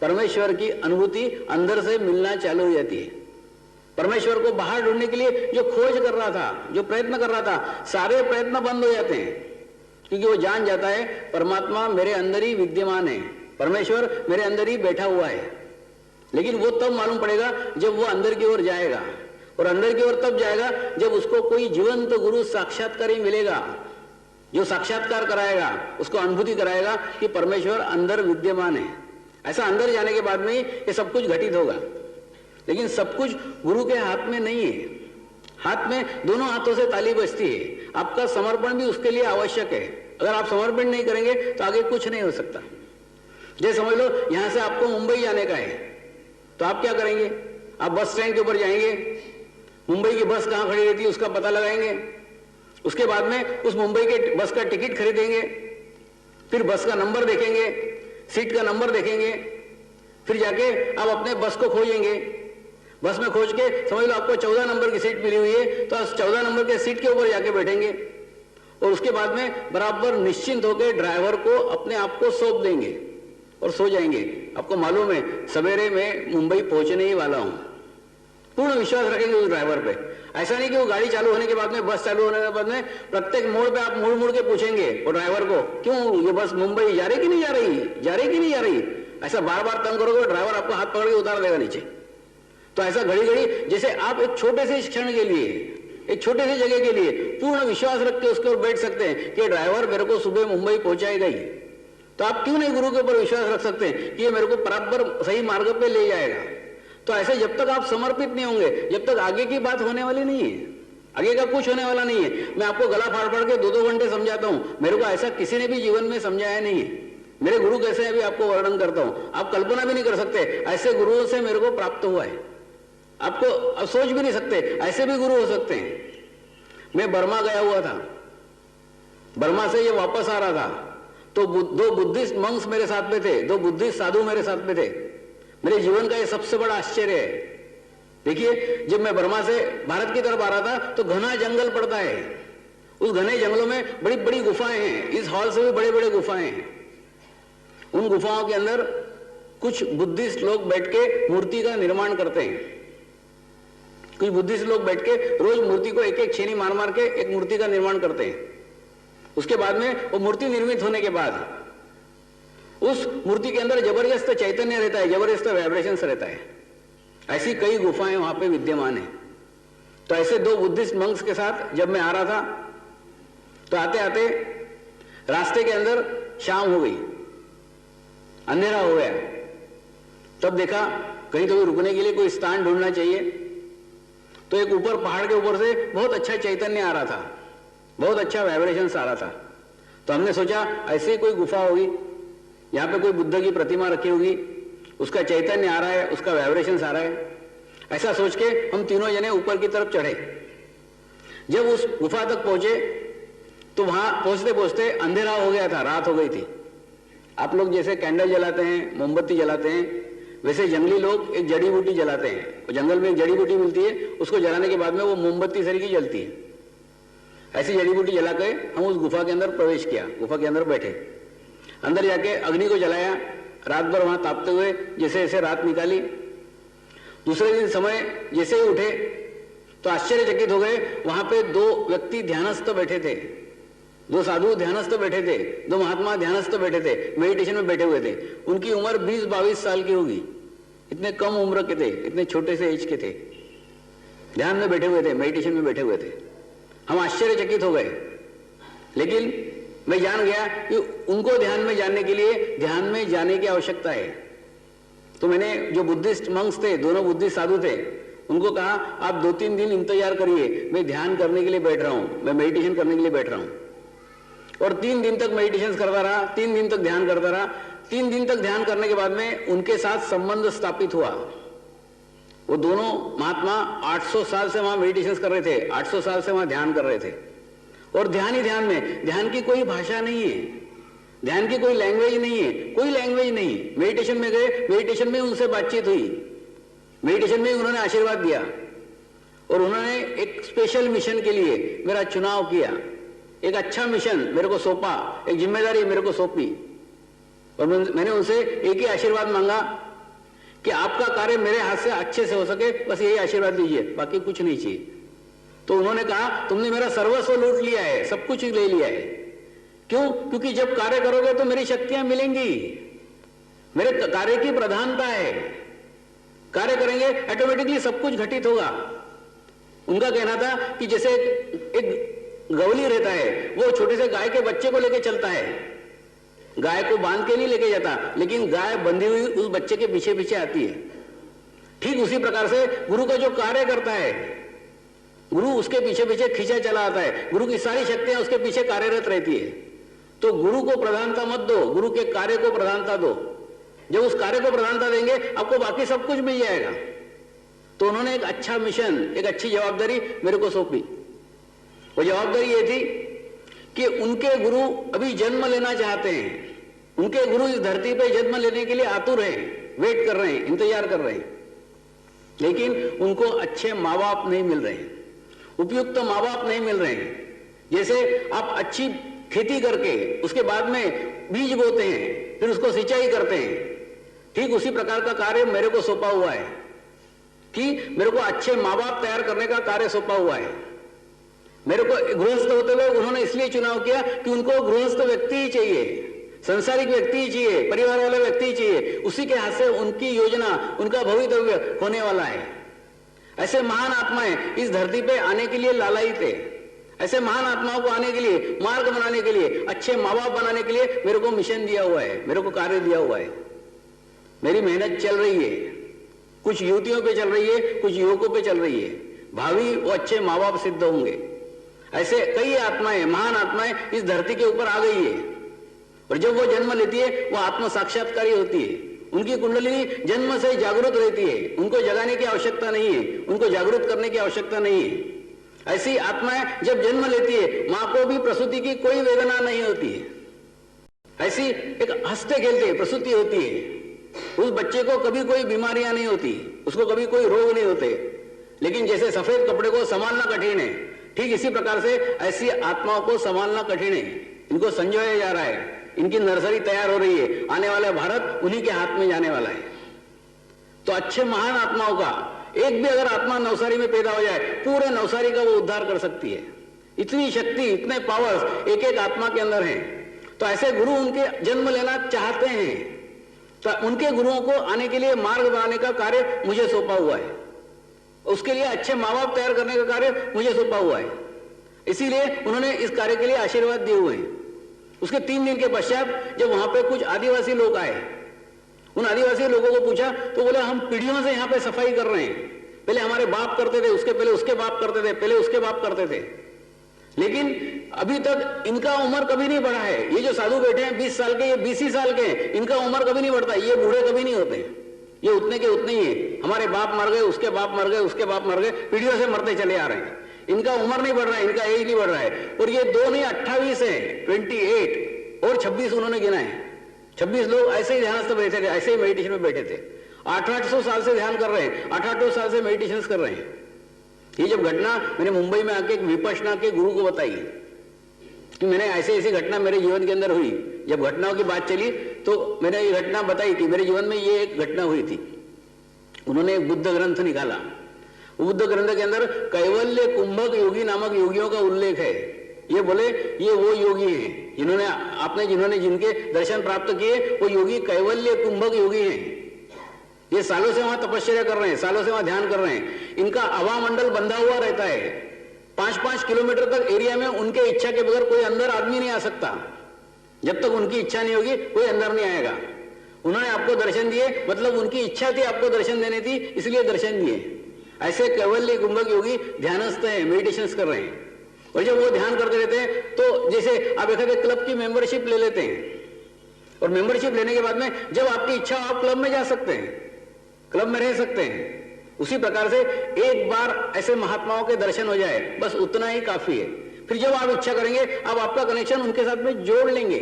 Speaker 2: परमेश्वर की अनुभूति अंदर से मिलना चालू हो जाती है। परमेश्वर को बाहर ढूंढने के लिए जो खोज कर रहा था, जो प्रयत्न कर रहा था, सारे प्रयत्न बंद हो जाते हैं। क्योंकि वो जान जाता है परमात्मा मेरे अंदर ही विद्यमान है, परमेश्वर मेरे अंदर ही बैठा हुआ है। लेकिन वो तब मालूम पड़ेगा जब वो अंदर की ओर जाएगा, और अंदर की ओर तब जाएगा जब उसको कोई जीवंत गुरु साक्षात्कारी मिलेगा, जो साक्षात्कार कराएगा, उसको अनुभूति कराएगा कि परमेश्वर अंदर विद्यमान है। ऐसा अंदर जाने के बाद में ही ये सब कुछ घटित होगा। लेकिन सब कुछ गुरु के हाथ में नहीं है। हाथ में दोनों हाथों से ताली बजती है। आपका समर्पण भी उसके लिए आवश्यक है। अगर आप समर्पण नहीं करेंगे तो आगे कुछ नहीं हो सकता। जैसे समझ लो यहां से आपको मुंबई जाने का है, तो आप क्या करेंगे? आप बस स्टैंड के ऊपर जाएंगे, मुंबई की बस कहाँ खड़ी रहती है उसका पता लगाएंगे, उसके बाद में उस मुंबई के बस का टिकट खरीदेंगे, फिर बस का नंबर देखेंगे, सीट का नंबर देखेंगे, फिर जाके आप अपने बस को खोजेंगे। बस में खोज के समझ लो आपको 14 नंबर की सीट मिली हुई है, तो उस 14 नंबर के सीट के ऊपर जाके बैठेंगे और उसके बाद में बराबर निश्चिंत होकर ड्राइवर को अपने आप को सौंप देंगे और सो जाएंगे। आपको मालूम है सवेरे में मुंबई पहुंचने ही वाला हूं। पूर्ण विश्वास रखेंगे उस ड्राइवर पे। ऐसा नहीं कि वो गाड़ी चालू होने के बाद में, बस चालू होने के बाद में प्रत्येक मोड़ पे आप मुड़ मुड़ के पूछेंगे वो ड्राइवर को, क्यों ये बस मुंबई जा रही कि नहीं जा रही, जा रही कि नहीं जा रही। ऐसा बार बार तंग करोगे ड्राइवर आपको हाथ पकड़ के उतार देगा नीचे। तो ऐसा घड़ी घड़ी जैसे आप एक छोटे से क्षण के लिए, एक छोटे से जगह के लिए पूर्ण विश्वास रख के उसके ऊपर बैठ सकते हैं कि ड्राइवर मेरे को सुबह मुंबई पहुंचाएगा ही। तो आप क्यों नहीं गुरु के ऊपर विश्वास रख सकते हैं कि ये मेरे को बराबर सही मार्ग पे ले जाएगा। तो ऐसे जब तक आप समर्पित नहीं होंगे, जब तक आगे की बात होने वाली नहीं है, आगे का कुछ होने वाला नहीं है। मैं आपको गला फाड़ फाड़ के 2-2 घंटे समझाता हूं, मेरे को ऐसा किसी ने भी जीवन में समझाया नहीं है। मेरे गुरु कैसे हैं अभी आपको वर्णन करता हूं, आप कल्पना भी नहीं कर सकते ऐसे गुरुओं से मेरे को प्राप्त हुआ है। आपको अब सोच भी नहीं सकते ऐसे भी गुरु हो सकते हैं। मैं बर्मा गया हुआ था, बर्मा से ये वापस आ रहा था, तो 2 बुद्धिस्ट मंक्स मेरे साथ में थे, 2 बुद्धिस्ट साधु मेरे साथ में थे। मेरे जीवन का ये सबसे बड़ा आश्चर्य है। देखिए जब मैं बर्मा से भारत की तरफ आ रहा था तो घना जंगल पड़ता है, उस घने जंगलों में बड़ी बड़ी गुफाएं हैं, इस हॉल से भी बड़े बड़े गुफाएं हैं। उन गुफाओं के अंदर कुछ बुद्धिस्ट लोग बैठ के मूर्ति का निर्माण करते हैं। कुछ बुद्धिस्ट लोग बैठ के रोज मूर्ति को एक एक छेनी मार मार के एक मूर्ति का निर्माण करते हैं। उसके बाद में वो मूर्ति निर्मित होने के बाद उस मूर्ति के अंदर जबरदस्त चैतन्य रहता है, जबरदस्त वाइब्रेशंस रहता है। ऐसी कई गुफाएं वहां पे विद्यमान है। तो ऐसे 2 बुद्धिस्ट मंक्स के साथ जब मैं आ रहा था तो आते आते रास्ते के अंदर शाम हो गई, अंधेरा हो गया। तब देखा कहीं तो भी रुकने के लिए कोई स्थान ढूंढना चाहिए। तो एक ऊपर पहाड़ के ऊपर से बहुत अच्छा चैतन्य आ रहा था, बहुत अच्छा वाइब्रेशंस आ रहा था। तो हमने सोचा ऐसे कोई गुफा होगी, यहाँ पे कोई बुद्ध की प्रतिमा रखी होगी, उसका चैतन्य आ रहा है, उसका वाइब्रेशंस आ रहा है। ऐसा सोच के हम तीनों जने ऊपर की तरफ चढ़े। जब उस गुफा तक पहुंचे तो वहां पहुंचते पहुंचते अंधेरा हो गया था, रात हो गई थी। आप लोग जैसे कैंडल जलाते हैं, मोमबत्ती जलाते हैं, वैसे जंगली लोग एक जड़ी बूटी जलाते हैं। जंगल में एक जड़ी बूटी मिलती है, उसको जलाने के बाद में वो मोमबत्ती सरी की जलती है। ऐसी जड़ी बूटी जला के हम उस गुफा के अंदर प्रवेश किया, गुफा के अंदर बैठे, अंदर जाके अग्नि को जलाया, रात भर वहां तापते हुए जैसे जैसे रात निकाली। दूसरे दिन समय जैसे ही उठे तो आश्चर्यचकित हो गए, वहां पे 2 व्यक्ति ध्यानस्थ बैठे थे, 2 साधु ध्यानस्थ बैठे थे, 2 महात्मा ध्यानस्थ बैठे थे, मेडिटेशन में बैठे हुए थे। उनकी उम्र 20-22 साल की होगी, इतने कम उम्र के थे, इतने छोटे से एज के थे, ध्यान में बैठे हुए थे, मेडिटेशन में बैठे हुए थे। हम आश्चर्यचकित हो गए, लेकिन मैं जान गया कि उनको ध्यान में जाने के लिए ध्यान में जाने की आवश्यकता है। तो मैंने जो बुद्धिस्ट मंक्स थे, दोनों बुद्धिस्ट साधु थे, उनको कहा आप 2-3 दिन इंतजार करिए, मैं ध्यान करने के लिए बैठ रहा हूं, मैं मेडिटेशन करने के लिए बैठ रहा हूं। और 3 दिन तक मेडिटेशन करता रहा, 3 दिन तक ध्यान करता रहा। 3 दिन तक ध्यान करने के बाद में उनके साथ संबंध स्थापित हुआ। वो दोनों महात्मा 800 साल से वहां मेडिटेशन कर रहे थे, 800 साल से वहां ध्यान कर रहे थे। और ध्यान ही ध्यान में, ध्यान की कोई भाषा नहीं है, ध्यान की कोई लैंग्वेज नहीं है, कोई लैंग्वेज नहीं। मेडिटेशन में गए, मेडिटेशन में उनसे बातचीत हुई, मेडिटेशन में उन्होंने आशीर्वाद दिया और उन्होंने एक स्पेशल मिशन के लिए मेरा चुनाव किया, एक अच्छा मिशन मेरे को सौंपा, एक जिम्मेदारी मेरे को सौंपी। और मैंने उनसे एक ही आशीर्वाद मांगा कि आपका कार्य मेरे हाथ से अच्छे से हो सके, बस यही आशीर्वाद दीजिए, बाकी कुछ नहीं चाहिए। तो उन्होंने कहा तुमने मेरा सर्वस्व लूट लिया है, सब कुछ ले लिया है। क्यों? क्योंकि जब कार्य करोगे तो मेरी शक्तियां मिलेंगी, मेरे कार्य की प्रधानता है, कार्य करेंगे ऑटोमेटिकली सब कुछ घटित होगा। उनका कहना था कि जैसे एक गवली रहता है, वो छोटे से गाय के बच्चे को लेके चलता है, गाय को बांध के नहीं लेके जाता, लेकिन गाय बंधी हुई उस बच्चे के पीछे पीछे आती है। ठीक उसी प्रकार से गुरु का जो कार्य करता है, गुरु उसके पीछे पीछे खींचा चला आता है, गुरु की सारी शक्तियां उसके पीछे कार्यरत रहती है। तो गुरु को प्रधानता मत दो, गुरु के कार्य को प्रधानता दो। जब उस कार्य को प्रधानता देंगे आपको बाकी सब कुछ मिल जाएगा। तो उन्होंने एक अच्छा मिशन, एक अच्छी जवाबदारी मेरे को सौंपी। वो जवाबदारी ये थी कि उनके गुरु अभी जन्म लेना चाहते हैं, उनके गुरु इस धरती पे जन्म लेने के लिए आतुर हैं, वेट कर रहे हैं, इंतजार कर रहे हैं, लेकिन उनको अच्छे माँ बाप नहीं मिल रहे हैं, उपयुक्त माँ बाप नहीं मिल रहे हैं। जैसे आप अच्छी खेती करके उसके बाद में बीज बोते हैं, फिर उसको सिंचाई करते हैं, ठीक उसी प्रकार का कार्य मेरे को सौंपा हुआ है कि मेरे को अच्छे माँ बाप तैयार करने का कार्य सौंपा हुआ है। मेरे को गृहस्थ होते हुए उन्होंने इसलिए चुनाव किया कि उनको गृहस्थ व्यक्ति ही चाहिए, संसारिक व्यक्ति ही चाहिए, परिवार वाला व्यक्ति ही चाहिए, उसी के हाथ से उनकी योजना, उनका भवितव्य होने वाला है। ऐसे महान आत्माएं इस धरती पे आने के लिए लालायित थे। ऐसे महान आत्माओं को आने के लिए, मार्ग बनाने के लिए, अच्छे माँ बाप बनाने के लिए मेरे को मिशन दिया हुआ है, मेरे को कार्य दिया हुआ है। मेरी मेहनत चल रही है, कुछ युवतियों पे चल रही है, कुछ युवकों पे चल रही है। भावी वो अच्छे माँ बाप सिद्ध होंगे। ऐसे कई आत्माएं, महान आत्माएं इस धरती के ऊपर आ गई है, और जब वो जन्म लेती है वो आत्म साक्षात्कारी होती है। उनकी कुंडली जन्म से जागृत रहती है, उनको जगाने की आवश्यकता नहीं है, उनको जागृत करने की आवश्यकता नहीं है। ऐसी आत्माएं जब जन्म लेती है, मां को भी प्रसूति की कोई वेदना नहीं होती है। ऐसी एक हंसते खेलते प्रसूति होती है, उस बच्चे को कभी कोई बीमारियां नहीं होती, उसको कभी कोई रोग नहीं होते। लेकिन जैसे सफेद कपड़े को संभालना कठिन है, ठीक इसी प्रकार से ऐसी आत्माओं को संभालना कठिन है। इनको संजोया जा रहा है, इनकी नर्सरी तैयार हो रही है, आने वाला भारत उन्हीं के हाथ में जाने वाला है। तो अच्छे महान आत्माओं का एक भी अगर आत्मा नवसारी में पैदा हो जाए, पूरे नवसारी का वो उद्धार कर सकती है। इतनी शक्ति, इतने पावर्स एक एक आत्मा के अंदर हैं। तो ऐसे गुरु उनके जन्म लेना चाहते हैं, तो उनके गुरुओं को आने के लिए मार्ग बनाने का कार्य मुझे सौंपा हुआ है। उसके लिए अच्छे माँ बाप तैयार करने का कार्य मुझे सौंपा हुआ है। इसीलिए उन्होंने इस कार्य के लिए आशीर्वाद दिए हुए हैं। उसके 3 दिन के पश्चात जब वहां पे कुछ आदिवासी लोग आए, उन आदिवासी लोगों को पूछा तो बोले हम पीढ़ियों से यहाँ पे सफाई कर रहे हैं। पहले हमारे बाप करते थे, उसके पहले उसके बाप करते थे, पहले उसके बाप करते थे, लेकिन अभी तक इनका उम्र कभी नहीं बढ़ा है। ये जो साधु बैठे हैं 20 साल के, ये 20 ही साल के हैं, इनका उम्र कभी नहीं बढ़ता। ये बूढ़े कभी नहीं होते, ये उतने के उतने ही है। हमारे बाप मर गए, उसके बाप मर गए, उसके बाप मर गए, पीढ़ियों से मरते चले आ रहे हैं। इनका उम्र नहीं बढ़ रहा है, इनका एज नहीं बढ़ रहा है। और ये 2 नहीं 28 है, 28 और 26 उन्होंने गिना है। 26 लोग ऐसे ही ध्यान से बैठे थे, ऐसे ही मेडिटेशन में बैठे थे। 800 साल से ध्यान कर रहे हैं, 800 साल से मेडिटेशन कर रहे हैं। ये जब घटना मैंने मुंबई में आके एक विपश्यना के गुरु को बताई कि मैंने ऐसी घटना मेरे जीवन के अंदर हुई, जब घटनाओं की बात चली तो मैंने ये घटना बताई थी, मेरे जीवन में ये एक घटना हुई थी। उन्होंने एक बुद्ध ग्रंथ निकाला, बुद्ध ग्रंथ के अंदर कैवल्य कुंभक योगी नामक योगियों का उल्लेख है। ये बोले ये वो योगी हैं जिन्होंने जिनके दर्शन प्राप्त किए, वो योगी कैवल्य कुंभक योगी हैं। ये सालों से वहां तपस्या कर रहे हैं, सालों से वहां ध्यान कर रहे हैं। इनका हवा मंडल बंधा हुआ रहता है, 5-5 किलोमीटर तक एरिया में उनके इच्छा के बगैर कोई अंदर आदमी नहीं आ सकता। जब तक उनकी इच्छा नहीं होगी कोई अंदर नहीं आएगा। उन्होंने आपको दर्शन दिए, मतलब उनकी इच्छा थी आपको दर्शन देने थी, इसलिए दर्शन दिए। ऐसे कैवल्य कुंभक योगी ध्यानस्थ हैं, मेडिटेशन कर रहे हैं। और जब वो ध्यान करते रहते हैं तो जैसे आप एक क्लब की मेंबरशिप ले लेते हैं, और मेंबरशिप लेने के बाद में जब आपकी इच्छा आप क्लब में जा सकते हैं, क्लब में रह सकते हैं। उसी प्रकार से एक बार ऐसे महात्माओं के दर्शन हो जाए, बस उतना ही काफी है। फिर जब आप इच्छा करेंगे, आप आपका कनेक्शन उनके साथ में जोड़ लेंगे,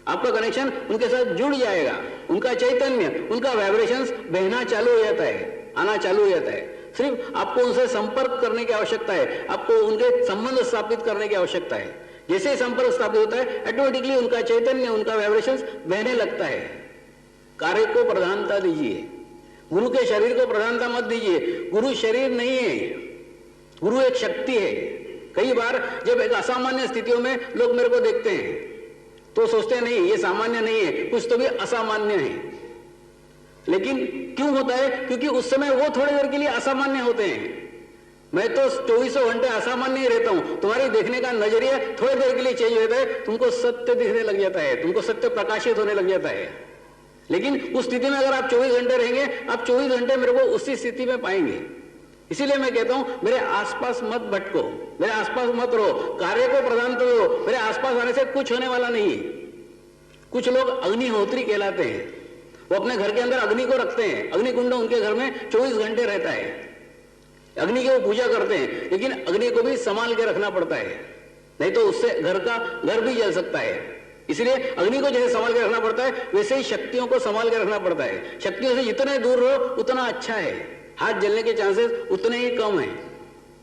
Speaker 2: आपका कनेक्शन उनके साथ जुड़ जाएगा। उनका चैतन्य, उनका वाइब्रेशंस बहना चालू हो जाता है, आना चालू हो जाता है। सिर्फ आपको उनसे संपर्क करने की आवश्यकता है, आपको उनके संबंध स्थापित करने की आवश्यकता है। जैसे ही संपर्क स्थापित होता है, ऑटोमेटिकली उनका चैतन्य, उनका वाइब्रेशंस बहने लगता है। कार्य को प्रधानता दीजिए, गुरु के शरीर को प्रधानता मत दीजिए। गुरु शरीर नहीं है, गुरु एक शक्ति है। कई बार जब एक असामान्य स्थितियों में लोग मेरे को देखते हैं तो सोचते हैं नहीं ये सामान्य नहीं है, कुछ तो भी असामान्य है। लेकिन क्यों होता है? क्योंकि उस समय वो थोड़ी देर के लिए असामान्य होते हैं। मैं तो 24 घंटे असामान्य ही रहता हूं। तुम्हारी देखने का नजरिया थोड़ी देर के लिए चेंज होता है, तुमको सत्य दिखने लग जाता है, तुमको सत्य प्रकाशित होने लग जाता है। लेकिन उस स्थिति में अगर आप 24 घंटे रहेंगे, आप 24 घंटे मेरे को उसी स्थिति में पाएंगे। इसीलिए मैं कहता हूं मेरे आसपास मत भटको, मेरे आसपास मत रहो, कार्य को प्रधानता दो। मेरे आसपास आने से कुछ होने वाला नहीं है। कुछ लोग अग्निहोत्री कहलाते हैं, वो अपने घर के अंदर अग्नि को रखते हैं, अग्निकुंड उनके घर में 24 घंटे रहता है, अग्नि की वो पूजा करते हैं, लेकिन अग्नि को भी संभाल के रखना पड़ता है, नहीं तो उससे घर भी जल सकता है। इसलिए अग्नि को जैसे संभाल के रखना पड़ता है, वैसे ही शक्तियों को संभाल के रखना पड़ता है। शक्तियों से जितने दूर रहो उतना अच्छा है, हाथ जलने के चांसेस उतने ही कम है।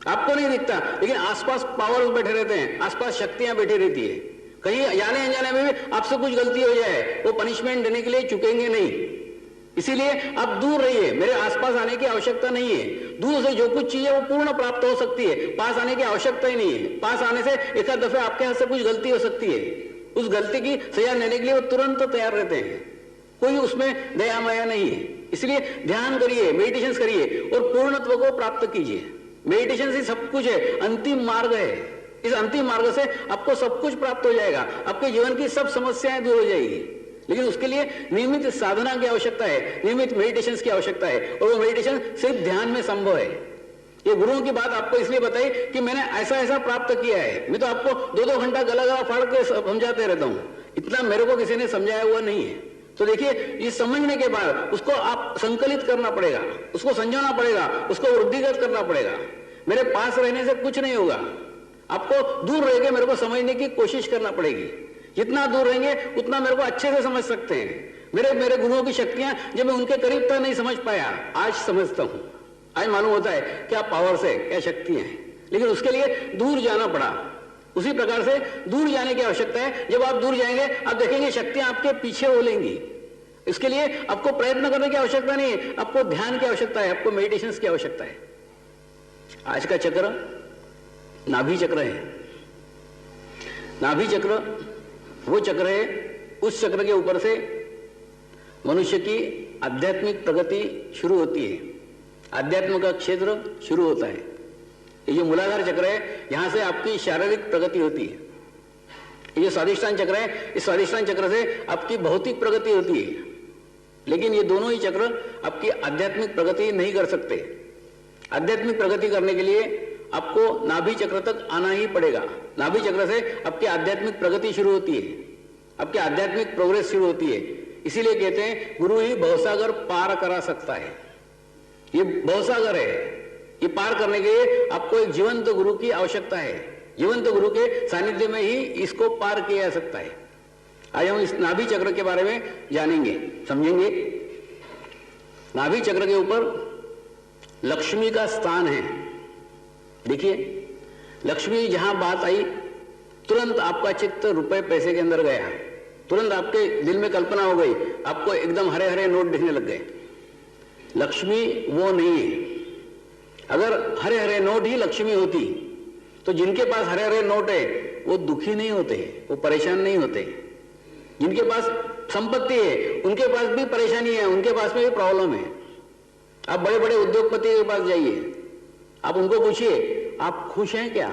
Speaker 2: आपको नहीं दिखता, लेकिन आसपास पावर्स बैठे रहते हैं, आसपास शक्तियां बैठी रहती है। कहीं जाने अनजाने में भी आपसे कुछ गलती हो जाए, वो पनिशमेंट देने के लिए चुकेंगे नहीं। इसीलिए आप दूर रहिए, मेरे आसपास आने की आवश्यकता नहीं है। दूर से जो कुछ चीज है वो पूर्ण प्राप्त हो सकती है, पास आने की आवश्यकता ही नहीं है। पास आने से एक आध दफे आपके हाथ से कुछ गलती हो सकती है, उस गलती की सजा लेने के लिए वो तुरंत तैयार रहते हैं, कोई उसमें दया माया नहीं है। इसलिए ध्यान करिए, मेडिटेशन करिए और पूर्णत्व को प्राप्त कीजिए। मेडिटेशन से सब कुछ है, अंतिम मार्ग है। इस अंतिम मार्ग से आपको सब कुछ प्राप्त हो जाएगा, आपके जीवन की सब समस्याएं दूर हो जाएगी। लेकिन उसके लिए नियमित साधना की आवश्यकता है, नियमित मेडिटेशन की आवश्यकता है, और वो मेडिटेशन सिर्फ ध्यान में संभव है। ये गुरुओं की बात आपको इसलिए बताई कि मैंने ऐसा ऐसा प्राप्त किया है। मैं तो आपको 2-2 घंटा गला गला फाड़ के समझाते रहता हूं, इतना मेरे को किसी ने समझाया हुआ नहीं है। तो देखिए, ये समझने के बाद उसको आप संकलित करना पड़ेगा, उसको समझाना पड़ेगा, उसको वृद्धिगत करना पड़ेगा। मेरे पास रहने से कुछ नहीं होगा, आपको दूर रह के मेरे को समझने की कोशिश करना पड़ेगी। जितना दूर रहेंगे उतना मेरे को अच्छे से समझ सकते हैं। मेरे गुरुओं की शक्तियां जब मैं उनके करीब तक नहीं समझ पाया, आज समझता हूं, आज मालूम होता है क्या पावर्स है, क्या शक्तियां हैं। लेकिन उसके लिए दूर जाना पड़ा। उसी प्रकार से दूर जाने की आवश्यकता है। जब आप दूर जाएंगे, आप देखेंगे शक्तियां आपके पीछे हो लेंगी। इसके लिए आपको प्रयत्न करने की आवश्यकता नहीं है, आपको ध्यान की आवश्यकता है, आपको मेडिटेशन की आवश्यकता है। आज का चक्र नाभि चक्र है। नाभि चक्र वो चक्र है, उस चक्र के ऊपर से मनुष्य की आध्यात्मिक प्रगति शुरू होती है, आध्यात्म का क्षेत्र शुरू होता है। ये जो मूलाधार चक्र है, यहां से आपकी शारीरिक प्रगति होती है। ये जो स्वादिष्ठान चक्र है, इस स्वादिष्ठान चक्र से आपकी भौतिक प्रगति होती है। लेकिन ये दोनों ही चक्र आपकी आध्यात्मिक प्रगति नहीं कर सकते। आध्यात्मिक प्रगति करने के लिए आपको नाभि चक्र तक आना ही पड़ेगा। नाभि चक्र से आपकी आध्यात्मिक प्रगति शुरू होती है, आपकी आध्यात्मिक प्रोग्रेस शुरू होती है। इसीलिए कहते हैं गुरु ही भवसागर पार करा सकता है। ये भवसागर है, ये पार करने के लिए आपको एक जीवंत गुरु की आवश्यकता है। जीवंत गुरु के सानिध्य में ही इसको पार किया जा सकता है। आज हम इस नाभि चक्र के बारे में जानेंगे, समझेंगे। नाभि चक्र के ऊपर लक्ष्मी का स्थान है। देखिए, लक्ष्मी जहां बात आई, तुरंत आपका चित्त रुपए पैसे के अंदर गया, तुरंत आपके दिल में कल्पना हो गई, आपको एकदम हरे हरे नोट दिखने लग गए। लक्ष्मी वो नहीं है। अगर हरे हरे नोट ही लक्ष्मी होती तो जिनके पास हरे हरे नोट है वो दुखी नहीं होते, वो परेशान नहीं होते। जिनके पास संपत्ति है उनके पास भी परेशानी है, उनके पास में भी प्रॉब्लम है। आप बड़े बड़े उद्योगपति के पास जाइए, आप उनको पूछिए आप खुश हैं क्या।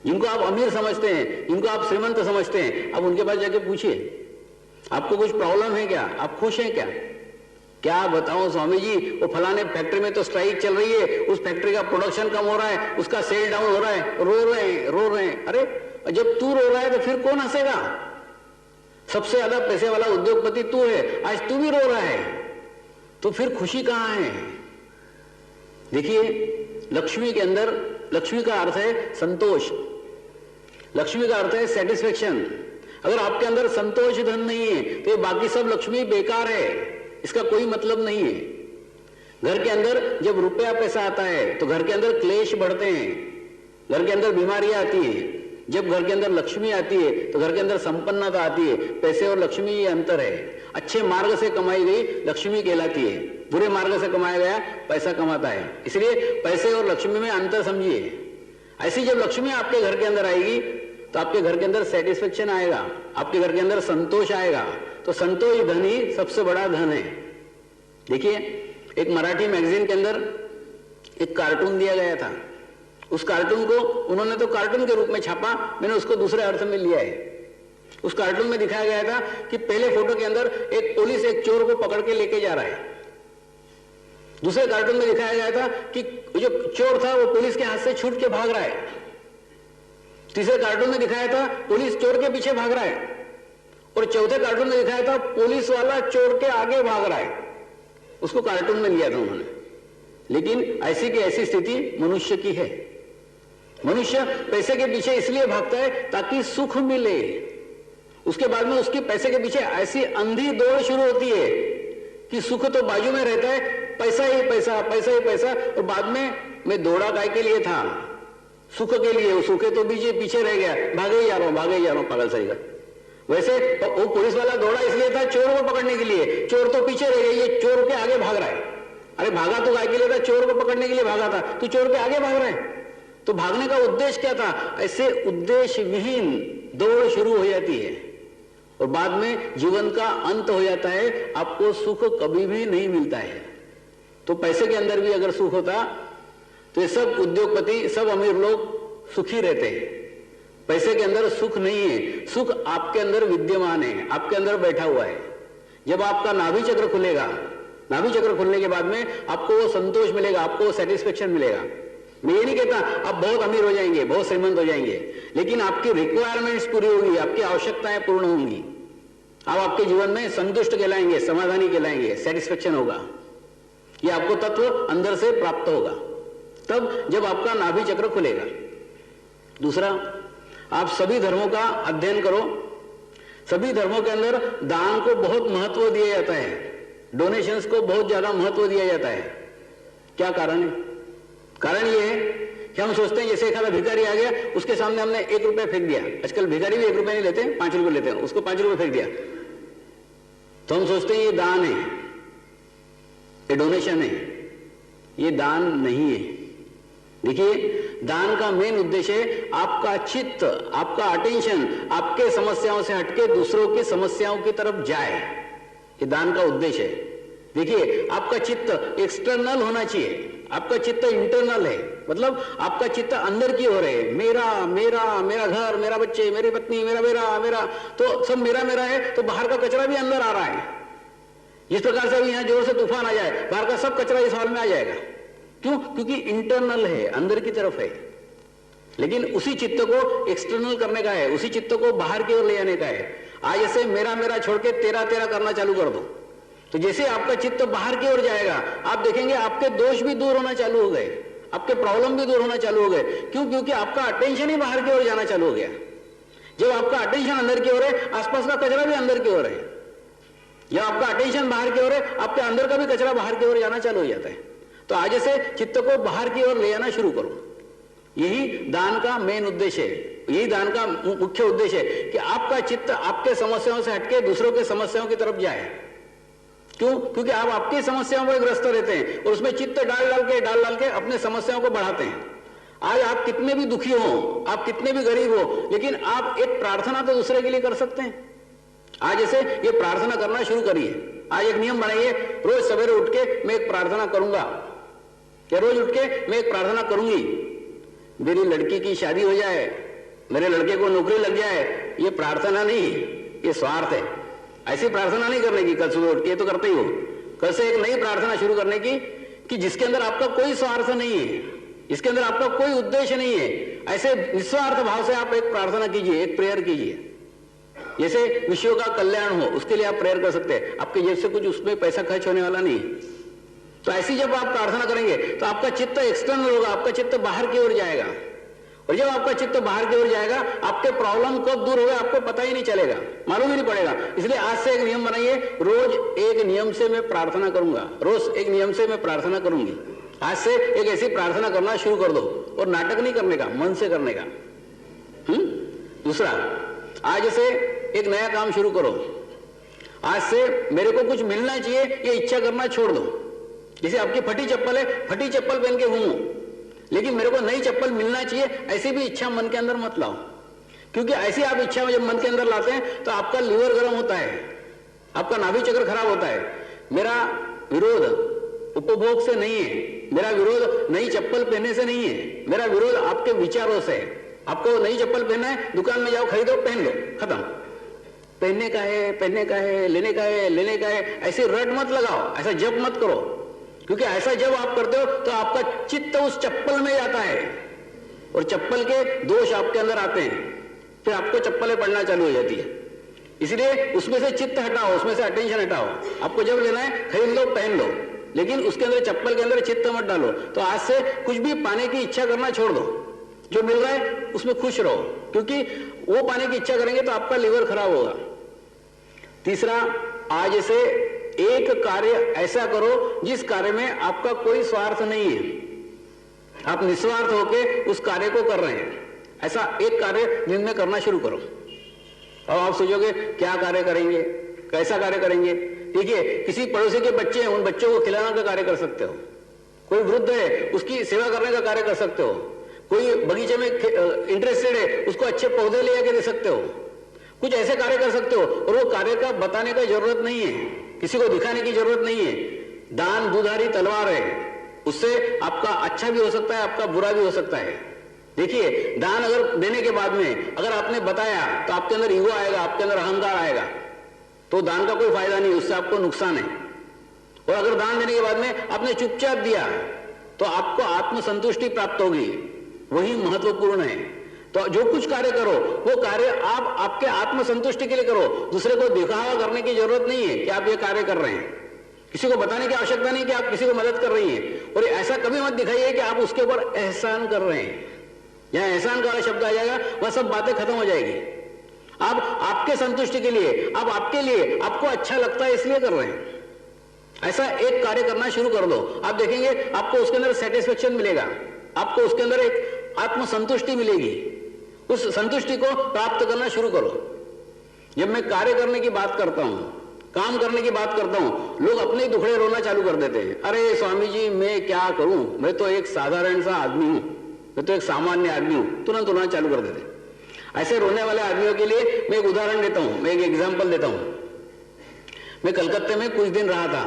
Speaker 2: जिनको आप अमीर समझते हैं, जिनको आप श्रीमंत समझते हैं, आप उनके पास जाके पूछिए आपको कुछ प्रॉब्लम है क्या, आप खुश हैं क्या। क्या बताऊं स्वामी जी, वो फलाने फैक्ट्री में तो स्ट्राइक चल रही है, उस फैक्ट्री का प्रोडक्शन कम हो रहा है, उसका सेल डाउन हो रहा है, रो रहे हैं। अरे जब तू रो रहा है तो फिर कौन हंसेगा। सबसे ज्यादा पैसे वाला उद्योगपति तू है, आज तू भी रो रहा है, तो फिर खुशी कहां है। देखिए, लक्ष्मी के अंदर, लक्ष्मी का अर्थ है संतोष, लक्ष्मी का अर्थ है सेटिस्फेक्शन। अगर आपके अंदर संतोष धन नहीं है तो ये बाकी सब लक्ष्मी बेकार है, इसका कोई मतलब नहीं है। घर के अंदर जब रुपया पैसा आता है तो घर के अंदर क्लेश बढ़ते हैं, घर के अंदर बीमारियां आती हैं। जब घर के अंदर लक्ष्मी आती है तो घर के अंदर संपन्नता आती है। पैसे और लक्ष्मी ये अंतर है। अच्छे मार्ग से कमाई गई लक्ष्मी कहलाती है, बुरे मार्ग से कमाया गया पैसा कमाता है। इसलिए पैसे और लक्ष्मी में अंतर समझिए। ऐसी जब लक्ष्मी आपके घर के अंदर आएगी तो आपके घर के अंदर सेटिस्फेक्शन आएगा, आपके घर के अंदर संतोष आएगा। तो संतोष धन ही सबसे बड़ा धन है। देखिए, एक मराठी मैगजीन के अंदर एक कार्टून दिया गया था। उस कार्टून को उन्होंने तो कार्टून के रूप में छापा, मैंने उसको दूसरे अर्थ में लिया है। उस कार्टून में दिखाया गया था कि पहले फोटो के अंदर एक पुलिस एक चोर को पकड़ के लेके जा रहा है। दूसरे कार्टून में दिखाया गया था कि जो चोर था वो पुलिस के हाथ से छूट के भाग रहा है। तीसरे कार्टून में दिखाया था पुलिस चोर के पीछे भाग रहा है। और चौथे कार्टून में दिखाया था पुलिस वाला चोर के आगे भाग रहा है, उसको कार्टून में लिया था उन्होंने। लेकिन ऐसी की ऐसी स्थिति मनुष्य की है। मनुष्य पैसे के पीछे इसलिए भागता है ताकि सुख मिले, उसके बाद में उसकी पैसे के पीछे ऐसी अंधी दौड़ शुरू होती है कि सुख तो बाजू में रहता है, पैसा ही पैसा, पैसा ही पैसा, और बाद में मैं दौड़ा काय के लिए था, सुख के लिए, सुख तो पीछे रह गया, भागे ही जा रहा हूं, भागे ही जा रहा हूं, पागल सही का। वैसे वो पुलिस वाला दौड़ा इसलिए था चोर को पकड़ने के लिए, चोर तो पीछे रह गया, ये चोर के आगे भाग रहा है। अरे भागा तो काय के लिए था? चोर को पकड़ने के लिए भागा था, तू चोर के आगे भाग रहा है। तो भागने का उद्देश्य क्या था? ऐसे उद्देश्य विहीन दौड़ शुरू हो जाती है और बाद में जीवन का अंत हो जाता है, आपको सुख कभी भी नहीं मिलता है। तो पैसे के अंदर भी अगर सुख होता तो ये सब उद्योगपति, सब अमीर लोग सुखी रहते हैं। पैसे के अंदर सुख नहीं है, सुख आपके अंदर विद्यमान है, आपके अंदर बैठा हुआ है। जब आपका नाभि चक्र खुलेगा, नाभि चक्र खुलने के बाद में आपको वो संतोष मिलेगा, आपको वो सेटिस्फेक्शन मिलेगा। मैं ये नहीं कहता आप बहुत अमीर हो जाएंगे, बहुत श्रीमंत हो जाएंगे, लेकिन आपकी रिक्वायरमेंट्स पूरी होगी, आपकी आवश्यकताएं पूर्ण होंगी, आप आपके जीवन में संतुष्ट कहलाएंगे, समाधानी कहलाएंगे, सेटिस्फेक्शन होगा। ये आपको तत्व अंदर से प्राप्त होगा तब जब आपका नाभि चक्र खुलेगा। दूसरा, आप सभी धर्मों का अध्ययन करो। सभी धर्मों के अंदर दान को बहुत महत्व दिया जाता है, डोनेशंस को बहुत ज्यादा महत्व दिया जाता है। क्या कारण है? कारण यह है कि हम सोचते हैं जैसे एक आधा भिखारी आ गया, उसके सामने हमने 1 रुपया फेंक दिया। आजकल भिखारी भी 1 रुपया नहीं लेते, 5 रुपये लेते हैं, उसको 5 रुपये फेंक दिया तो हम सोचते हैं ये दान है, ये डोनेशन है। ये दान नहीं है। देखिए, दान का मेन उद्देश्य है आपका चित्त, आपका अटेंशन आपके समस्याओं से हटके दूसरों की समस्याओं की तरफ जाए। ये दान का उद्देश्य है। देखिए, आपका चित्त एक्सटर्नल होना चाहिए, आपका चित्त इंटरनल है, मतलब आपका चित्त अंदर की ओर है। मेरा मेरा मेरा घर, मेरा बच्चे, मेरी पत्नी, मेरा मेरा मेरा, तो सब मेरा मेरा है, तो बाहर का कचरा भी अंदर आ रहा है। जिस प्रकार से अभी यहाँ जोर से तूफान आ जाए, बाहर का सब कचरा इस हॉल में आ जाएगा। क्यों? क्योंकि इंटरनल है, अंदर की तरफ है। लेकिन उसी चित्त को एक्सटर्नल करने का है, उसी चित्त को बाहर की ओर ले जाने का है। आज ऐसे मेरा मेरा छोड़ के तेरा तेरा करना चालू कर दो, तो जैसे आपका चित्त बाहर की ओर जाएगा, आप देखेंगे आपके दोष भी दूर होना चालू हो गए, आपके प्रॉब्लम भी दूर होना चालू हो गए। क्यों? क्योंकि आपका अटेंशन ही बाहर की ओर जाना चालू हो गया। जब आपका अटेंशन अंदर की ओर है, आसपास का कचरा भी अंदर की ओर है। जब आपका अटेंशन बाहर की ओर है, आपके अंदर का भी कचरा बाहर की ओर जाना चालू हो जाता है। तो आज से चित्त को बाहर की ओर ले आना शुरू करो। यही दान का मेन उद्देश्य है, यही दान का मुख्य उद्देश्य है कि आपका चित्त आपके समस्याओं से हटके दूसरों के समस्याओं की तरफ जाए। क्यों? क्योंकि आप आपकी समस्याओं में ग्रस्त रहते हैं और उसमें चित्त डाल डाल के अपने समस्याओं को बढ़ाते हैं। आज आप कितने भी दुखी हो, आप कितने भी गरीब हो, लेकिन आप एक प्रार्थना तो दूसरे के लिए कर सकते हैं। आज ऐसे ये प्रार्थना करना शुरू करिए। आज एक नियम बनाइए, रोज सवेरे उठ के मैं एक प्रार्थना करूंगा, या रोज उठ के मैं एक प्रार्थना करूंगी, मेरी लड़की की शादी हो जाए, मेरे लड़के को नौकरी लग जाए। ये प्रार्थना नहीं, ये स्वार्थ है। ऐसी प्रार्थना नहीं करने की कल सुबह उठ के, तो करते ही हो। कल से एक नई प्रार्थना शुरू करने की कि जिसके अंदर आपका कोई स्वार्थ नहीं है, जिसके अंदर आपका कोई उद्देश्य नहीं है। ऐसे निस्वार्थ भाव से आप एक प्रार्थना कीजिए, एक प्रेयर कीजिए। जैसे विश्व का कल्याण हो, उसके लिए आप प्रेयर कर सकते हैं। आपके जेब से कुछ उसमें पैसा खर्च होने वाला नहीं। तो ऐसी जब आप प्रार्थना करेंगे तो आपका चित्त एक्सटर्नल होगा, आपका चित्त बाहर की ओर जाएगा। और जब आपका चित्त बाहर की ओर जाएगा, आपके प्रॉब्लम कब दूर होगा आपको पता ही नहीं चलेगा, मालूम ही नहीं पड़ेगा। इसलिए आज से एक नियम बनाइए, रोज एक नियम से मैं प्रार्थना करूंगा, रोज एक नियम से मैं प्रार्थना करूंगी। आज से एक ऐसी प्रार्थना करना शुरू कर दो, और नाटक नहीं करने का, मन से करने का। दूसरा, आज से एक नया काम शुरू करो। आज से मेरे को कुछ मिलना चाहिए, ये इच्छा करना छोड़ दो। जैसे आपकी फटी चप्पल है, फटी चप्पल पहन के घूमो, लेकिन मेरे को नई चप्पल मिलना चाहिए, ऐसी भी इच्छा मन के अंदर मत लाओ। क्योंकि ऐसी आप इच्छा जब मन के अंदर लाते हैं तो आपका लीवर गर्म होता है, आपका नाभि चक्र खराब होता है। मेरा विरोध उपभोग से नहीं है, मेरा विरोध नई चप्पल पहनने से नहीं है, मेरा विरोध आपके विचारों से है। आपको नई चप्पल पहनना है, दुकान में जाओ, खरीदो, पहन लो, खत्म। पहनने का है, पहनने का है, लेने का है, लेने का है, ऐसे रट मत लगाओ, ऐसा जप मत करो। क्योंकि ऐसा जब आप करते हो तो आपका चित्त उस चप्पल में जाता है और चप्पल के दोष आपके अंदर आते हैं, फिर आपको चप्पलें पड़ना चालू हो जाती है। इसलिए उसमें से चित्त हटाओ, उसमें से अटेंशन हटाओ। आपको जब लेना है खरीद लो, पहन लो, लेकिन उसके अंदर, चप्पल के अंदर चित्त मत डालो। तो आज से कुछ भी पाने की इच्छा करना छोड़ दो, जो मिल रहा है उसमें खुश रहो, क्योंकि वो पाने की इच्छा करेंगे तो आपका लीवर खराब होगा। तीसरा, आज से एक कार्य ऐसा करो जिस कार्य में आपका कोई स्वार्थ नहीं है, आप निस्वार्थ होकर उस कार्य को कर रहे हैं। ऐसा एक कार्य दिन में करना शुरू करो। अब आप सोचोगे क्या कार्य करेंगे, कैसा कार्य करेंगे? देखिए, किसी पड़ोसी के बच्चे हैं, उन बच्चों को खिलाना का कार्य कर सकते हो। कोई वृद्ध है, उसकी सेवा करने का कार्य कर सकते हो। कोई बगीचे में इंटरेस्टेड है, उसको अच्छे पौधे ले आके दे सकते हो। कुछ ऐसे कार्य कर सकते हो, और वो कार्य का बताने का जरूरत नहीं है, किसी को दिखाने की जरूरत नहीं है। दान दुधारी तलवार है, उससे आपका अच्छा भी हो सकता है, आपका बुरा भी हो सकता है। देखिए, दान अगर देने के बाद में अगर आपने बताया तो आपके अंदर ईगो आएगा, आपके अंदर अहंकार आएगा, तो दान का कोई फायदा नहीं, उससे आपको नुकसान है। और अगर दान देने के बाद में आपने चुपचाप दिया तो आपको आत्मसंतुष्टि प्राप्त होगी, वही महत्वपूर्ण है। तो जो कुछ कार्य करो वो कार्य आप आपके आत्मसंतुष्टि के लिए करो, दूसरे को दिखावा करने की जरूरत नहीं है कि आप ये कार्य कर रहे हैं। किसी को बताने की आवश्यकता नहीं कि आप किसी को मदद कर रही हैं। और ऐसा कभी मत दिखाइए कि आप उसके ऊपर एहसान कर रहे हैं। जहां एहसान का शब्द आ जाएगा वह सब बातें खत्म हो जाएगी। आप आपके संतुष्टि के लिए, आप आपके लिए, आपको अच्छा लगता है इसलिए कर रहे हैं। ऐसा एक कार्य करना शुरू कर दो, आप देखेंगे आपको उसके अंदर सेटिस्फेक्शन मिलेगा, आपको उसके अंदर एक आत्मसंतुष्टि मिलेगी। उस संतुष्टि को प्राप्त करना शुरू करो। जब मैं कार्य करने की बात करता हूं, काम करने की बात करता हूं, लोग अपने ही दुखड़े रोना चालू कर देते हैं। अरे स्वामी जी, मैं क्या करूं, मैं तो एक साधारण सा आदमी हूं, मैं तो एक सामान्य आदमी हूं, तुरंत रोना चालू कर देते हैं। ऐसे रोने वाले आदमियों के लिए मैं एक उदाहरण देता हूं, मैं एक एग्जाम्पल देता हूं। मैं कलकत्ते में कुछ दिन रहा था।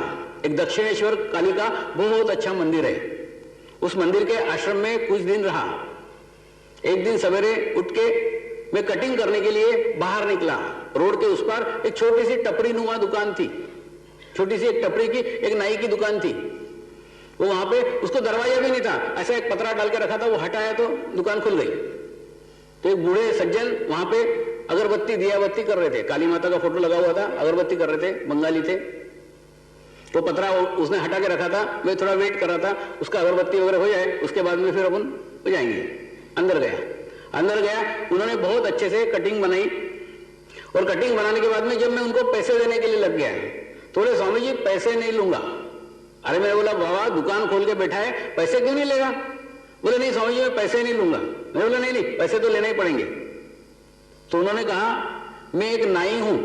Speaker 2: एक दक्षिणेश्वर काली का बहुत अच्छा मंदिर है, उस मंदिर के आश्रम में कुछ दिन रहा। एक दिन सवेरे उठ के मैं कटिंग करने के लिए बाहर निकला। रोड के उस पार एक छोटी सी टपरी नुमा दुकान थी, छोटी सी एक टपरी की, एक नाई की दुकान थी। वो वहां पे उसको दरवाजा भी नहीं था, ऐसा एक पतरा डाल के रखा था, वो हटाया तो दुकान खुल गई। तो एक बूढ़े सज्जन वहां पे अगरबत्ती दियाबत्ती कर रहे थे, काली माता का फोटो लगा हुआ था, अगरबत्ती कर रहे थे, बंगाली थे। तो पतरा उसने हटा के रखा था, मैं थोड़ा वेट कर रहा था उसका अगरबत्ती वगैरह हो जाए, उसके बाद में फिर अपन हो जाएंगे। अंदर गया, उन्होंने बहुत अच्छे से कटिंग बनाई। और कटिंग बनाने के बाद में जब मैं उनको पैसे देने के लिए लग गया, थोड़े स्वामी जी पैसे नहीं लूंगा। अरे मैं बोला बाबा दुकान खोल के बैठा है, पैसे क्यों नहीं लेगा? बोले नहीं स्वामी जी मैं पैसे नहीं लूंगा। मैं बोला नहीं पैसे तो लेने ही पड़ेंगे। तो उन्होंने कहा मैं एक नाई हूं,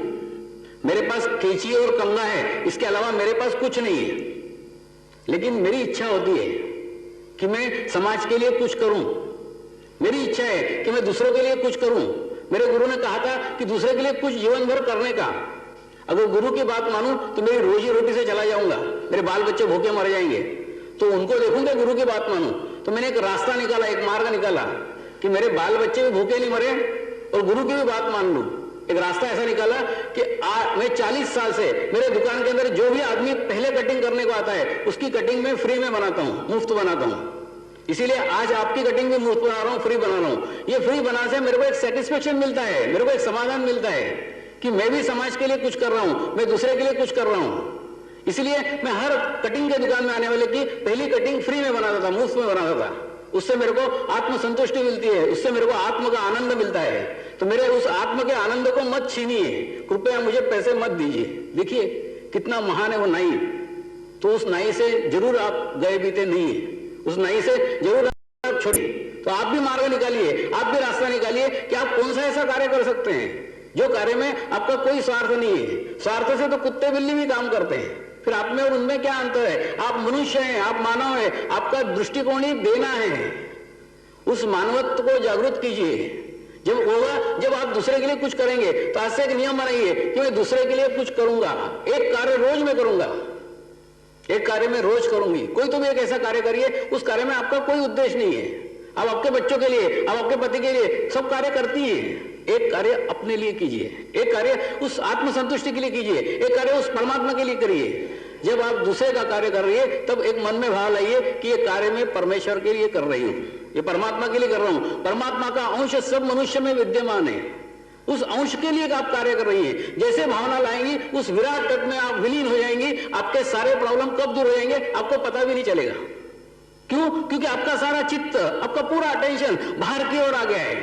Speaker 2: मेरे पास कैंची और कंघा है, इसके अलावा मेरे पास कुछ नहीं है, लेकिन मेरी इच्छा होती है कि मैं समाज के लिए कुछ करूं, मेरी इच्छा है कि मैं दूसरों के लिए कुछ करूं। मेरे गुरु ने कहा था कि दूसरे के लिए कुछ जीवन भर करने का। अगर गुरु की बात मानूं तो मेरी रोजी रोटी से चला जाऊंगा, मेरे बाल बच्चे भूखे मर जाएंगे, तो उनको देखूंगा। गुरु की बात मानूं तो मैंने एक रास्ता निकाला, एक मार्ग निकाला कि मेरे बाल बच्चे भी भूखे नहीं मरे और गुरु की भी बात मान लूं। एक रास्ता ऐसा निकाला कि मैं 40 साल से मेरे दुकान के अंदर जो भी आदमी पहले कटिंग करने को आता है उसकी कटिंग में फ्री में बनाता हूं, मुफ्त बनाता हूं। इसीलिए आज आपकी कटिंग भी मुफ्त बना रहा हूं, फ्री बना रहा हूं। ये फ्री बनाने से मेरे को एक सेटिस्फेक्शन मिलता है, मेरे को एक समाधान मिलता है कि मैं भी समाज के लिए कुछ कर रहा हूं, मैं दूसरे के लिए कुछ कर रहा हूं। इसलिए मैं हर कटिंग के दुकान में आने वाले की पहली कटिंग फ्री में बनाता था, मुफ्त में बनाता था। उससे मेरे को आत्मसंतुष्टि मिलती है, उससे मेरे को आत्म का आनंद मिलता है। तो मेरे उस आत्म के आनंद को मत छीनिए, कृपया मुझे पैसे मत दीजिए। देखिए कितना महान है वो नाई। तो उस नाई से जरूर आप गए बीते नहीं है, उस नाई से जरूर आप छोड़िए। तो आप भी मार्ग निकालिए, आप भी रास्ता निकालिए कि आप कौन सा ऐसा कार्य कर सकते हैं जो कार्य में आपका कोई स्वार्थ नहीं है। स्वार्थ से तो कुत्ते बिल्ली भी काम करते हैं, फिर आप में और उनमें क्या अंतर है? आप मनुष्य हैं, आप मानव हैं, आपका दृष्टिकोण ही देना है। उस मानवत्व को जागृत कीजिए। जब होगा, जब आप दूसरे के लिए कुछ करेंगे तो आज से एक नियम बनाइए कि मैं दूसरे के लिए कुछ करूंगा, एक कार्य रोज में करूंगा, एक कार्य में रोज करूंगी। कोई तो भी एक ऐसा कार्य करिए, उस कार्य में आपका कोई उद्देश्य नहीं है। आप आपके बच्चों के लिए, आप आपके पति के लिए सब कार्य करती हैं। एक कार्य अपने लिए कीजिए, एक कार्य उस आत्मसंतुष्टि के लिए कीजिए, एक कार्य उस परमात्मा के लिए करिए। जब आप दूसरे का कार्य कर रही है तब एक मन में भाव लाइए कि ये कार्य मैं परमेश्वर के लिए कर रही हूं, ये परमात्मा के लिए कर रहा हूं। परमात्मा का अंश सब मनुष्य में विद्यमान है। उस अंश के लिए आप कार्य कर रही हैं। जैसे भावना लाएंगी उस विराट तत्व में आप विलीन हो जाएंगी, आपके सारे प्रॉब्लम कब दूर हो जाएंगे आपको पता भी नहीं चलेगा। क्यों? क्योंकि आपका सारा चित्त, आपका पूरा अटेंशन बाहर की ओर आ गया है।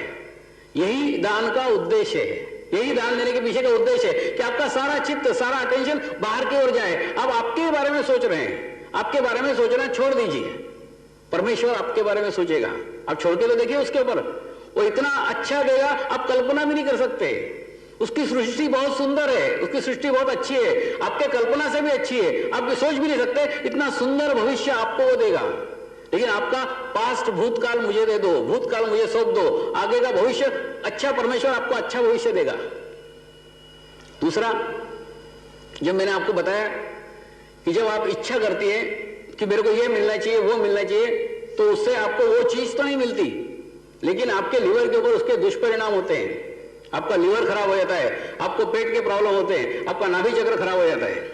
Speaker 2: यही दान का उद्देश्य है, यही दान देने के पीछे का उद्देश्य है कि आपका सारा चित्त, सारा अटेंशन बाहर की ओर जाए। अब आपके बारे में सोच रहे हैं, आपके बारे में सोचना छोड़ दीजिए, परमेश्वर आपके बारे में सोचेगा। आप छोड़ के तो देखिए उसके ऊपर, वो इतना अच्छा देगा आप कल्पना भी नहीं कर सकते। उसकी सृष्टि बहुत सुंदर है, उसकी सृष्टि बहुत अच्छी है, आपके कल्पना से भी अच्छी है, आप सोच भी नहीं सकते इतना सुंदर भविष्य आपको वो देगा। लेकिन आपका पास्ट भूतकाल मुझे दे दो, भूतकाल मुझे सौंप दो, आगे का भविष्य अच्छा, परमेश्वर आपको अच्छा भविष्य देगा। दूसरा, जब मैंने आपको बताया कि जब आप इच्छा करती है कि मेरे को ये मिलना चाहिए, वो मिलना चाहिए, तो उससे आपको वो चीज तो नहीं मिलती, लेकिन आपके लीवर के ऊपर उसके दुष्परिणाम होते हैं। आपका लीवर खराब हो जाता है, आपको पेट के प्रॉब्लम होते हैं, आपका नाभि चक्र खराब हो जाता है,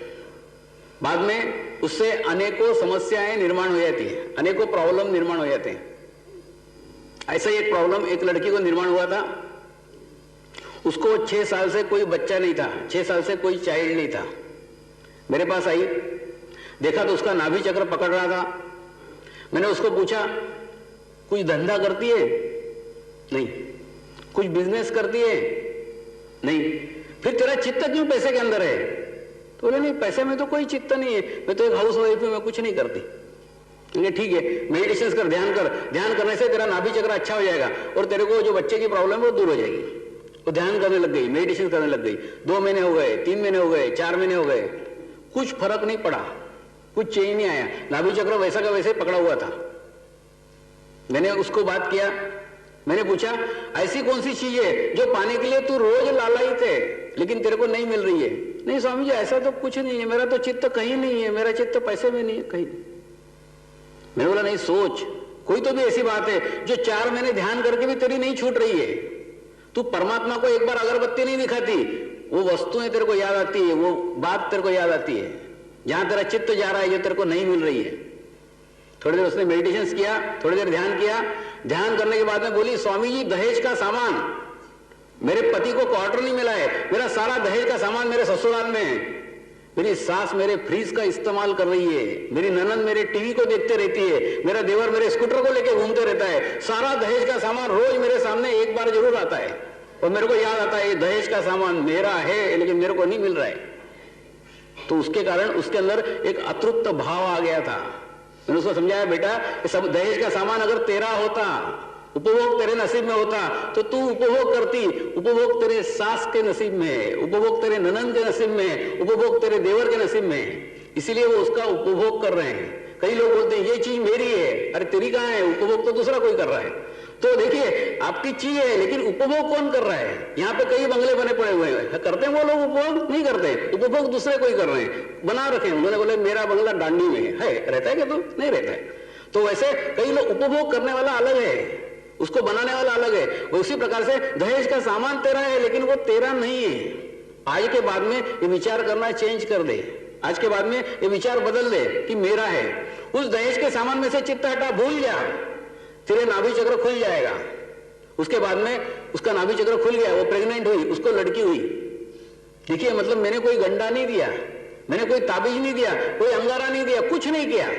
Speaker 2: बाद में उससे अनेकों समस्याएं निर्माण हो जाती है, अनेकों प्रॉब्लम निर्माण हो जाते हैं। ऐसा ही एक प्रॉब्लम एक लड़की को निर्माण हुआ था। उसको 6 साल से कोई बच्चा नहीं था, 6 साल से कोई चाइल्ड नहीं था। मेरे पास आई, देखा तो उसका नाभि चक्र पकड़ रहा था। मैंने उसको पूछा कुछ धंधा करती है? नहीं। कुछ बिजनेस करती है? नहीं। फिर तेरा चित्त क्यों पैसे के अंदर है? तो बोले नहीं, पैसे में तो कोई चित्त नहीं है, मैं तो एक हाउस वाइफ हूं, मैं कुछ नहीं करती। ठीक है, मेडिटेशन कर, ध्यान कर, ध्यान करने से तेरा नाभि चक्र अच्छा हो जाएगा और तेरे को जो बच्चे की प्रॉब्लम है वो दूर हो जाएगी। वो ध्यान करने लग गई, मेडिटेशन करने लग गई। 2 महीने हो गए, 3 महीने हो गए, 4 महीने हो गए, कुछ फर्क नहीं पड़ा, कुछ चेंज नहीं आया, नाभि चक्र वैसा का वैसे पकड़ा हुआ था। मैंने उसको बात किया, मैंने पूछा ऐसी कौन सी चीज है जो पाने के लिए तू रोज लालायित है लेकिन तेरे को नहीं मिल रही है? नहीं स्वामी जी, ऐसा तो कुछ नहीं है, मेरा तो चित्त कहीं नहीं है, मेरा चित्त पैसे में नहीं है कहीं। मैंने बोला नहीं, सोच, कोई तो भी ऐसी बात है जो 4 महीने ध्यान करके भी तेरी नहीं छूट रही है। तू परमात्मा को एक बार अगरबत्ती नहीं दिखाती, वो वस्तुएं तेरे को याद आती है, वो बात तेरे को याद आती है, जहां तेरा चित्त जा रहा है जो तेरे को नहीं मिल रही है। थोड़ी देर उसने मेडिटेशन किया, थोड़ी देर ध्यान किया, ध्यान करने के बाद में बोली स्वामी जी दहेज का सामान, मेरे पति को क्वार्टर नहीं मिला है, मेरा सारा दहेज का सामान मेरे ससुराल में है, मेरी सास मेरे फ्रीज का इस्तेमाल कर रही है, मेरी ननद मेरे टीवी को देखते रहती है, मेरा देवर मेरे स्कूटर को लेके घूमते रहता है, सारा दहेज का सामान रोज मेरे सामने एक बार जरूर आता है और मेरे को याद आता है दहेज का सामान मेरा है लेकिन मेरे को नहीं मिल रहा है। तो उसके कारण उसके अंदर एक अतृप्त भाव आ गया था। मैंने उसको समझाया बेटा सब दहेज का सामान अगर तेरा होता, उपभोग तेरे नसीब में होता तो तू उपभोग करती, उपभोग तेरे सास के नसीब में है, उपभोग तेरे ननंद के नसीब में है, उपभोग तेरे देवर के नसीब में है, इसीलिए वो उसका उपभोग कर रहे हैं। कई लोग बोलते हैं ये चीज मेरी है, अरे तेरी कहाँ है, उपभोग तो दूसरा कोई कर रहा है। तो देखिए आपकी चीज है लेकिन उपभोग कौन कर रहा है? यहाँ पे कई बंगले बने पड़े हुए हैं, करते हैं वो लोग, उपभोग नहीं करते, उपभोग दूसरे कोई कर रहे हैं, बना रखे। उन्होंने बोले मेरा बंगला डांडी में है, रहता है क्या? तो नहीं रहता है। तो वैसे कई लोग, उपभोग करने वाला अलग है, उसको बनाने वाला अलग है। उसी प्रकार से दहेज का सामान तेरा है लेकिन वो तेरा नहीं है। आज के बाद में ये विचार करना चेंज कर दे, आज के बाद में ये विचार बदल दे कि मेरा है। उस दहेज के सामान में से चित्त हटा, भूल जा, तेरे नाभि चक्र खुल जाएगा। उसके बाद में उसका नाभि चक्र खुल गया, वो प्रेग्नेंट हुई, उसको लड़की हुई। देखिए मतलब मैंने कोई गंडा नहीं दिया, मैंने कोई ताबीज नहीं दिया, कोई अंगारा नहीं दिया, कुछ नहीं किया।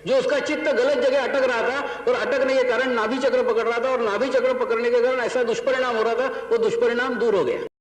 Speaker 2: जो उसका चित्त गलत जगह अटक रहा था और अटकने के कारण नाभि चक्र पकड़ रहा था और नाभि चक्र पकड़ने के कारण ऐसा दुष्परिणाम हो रहा था, वो दुष्परिणाम दूर हो गया।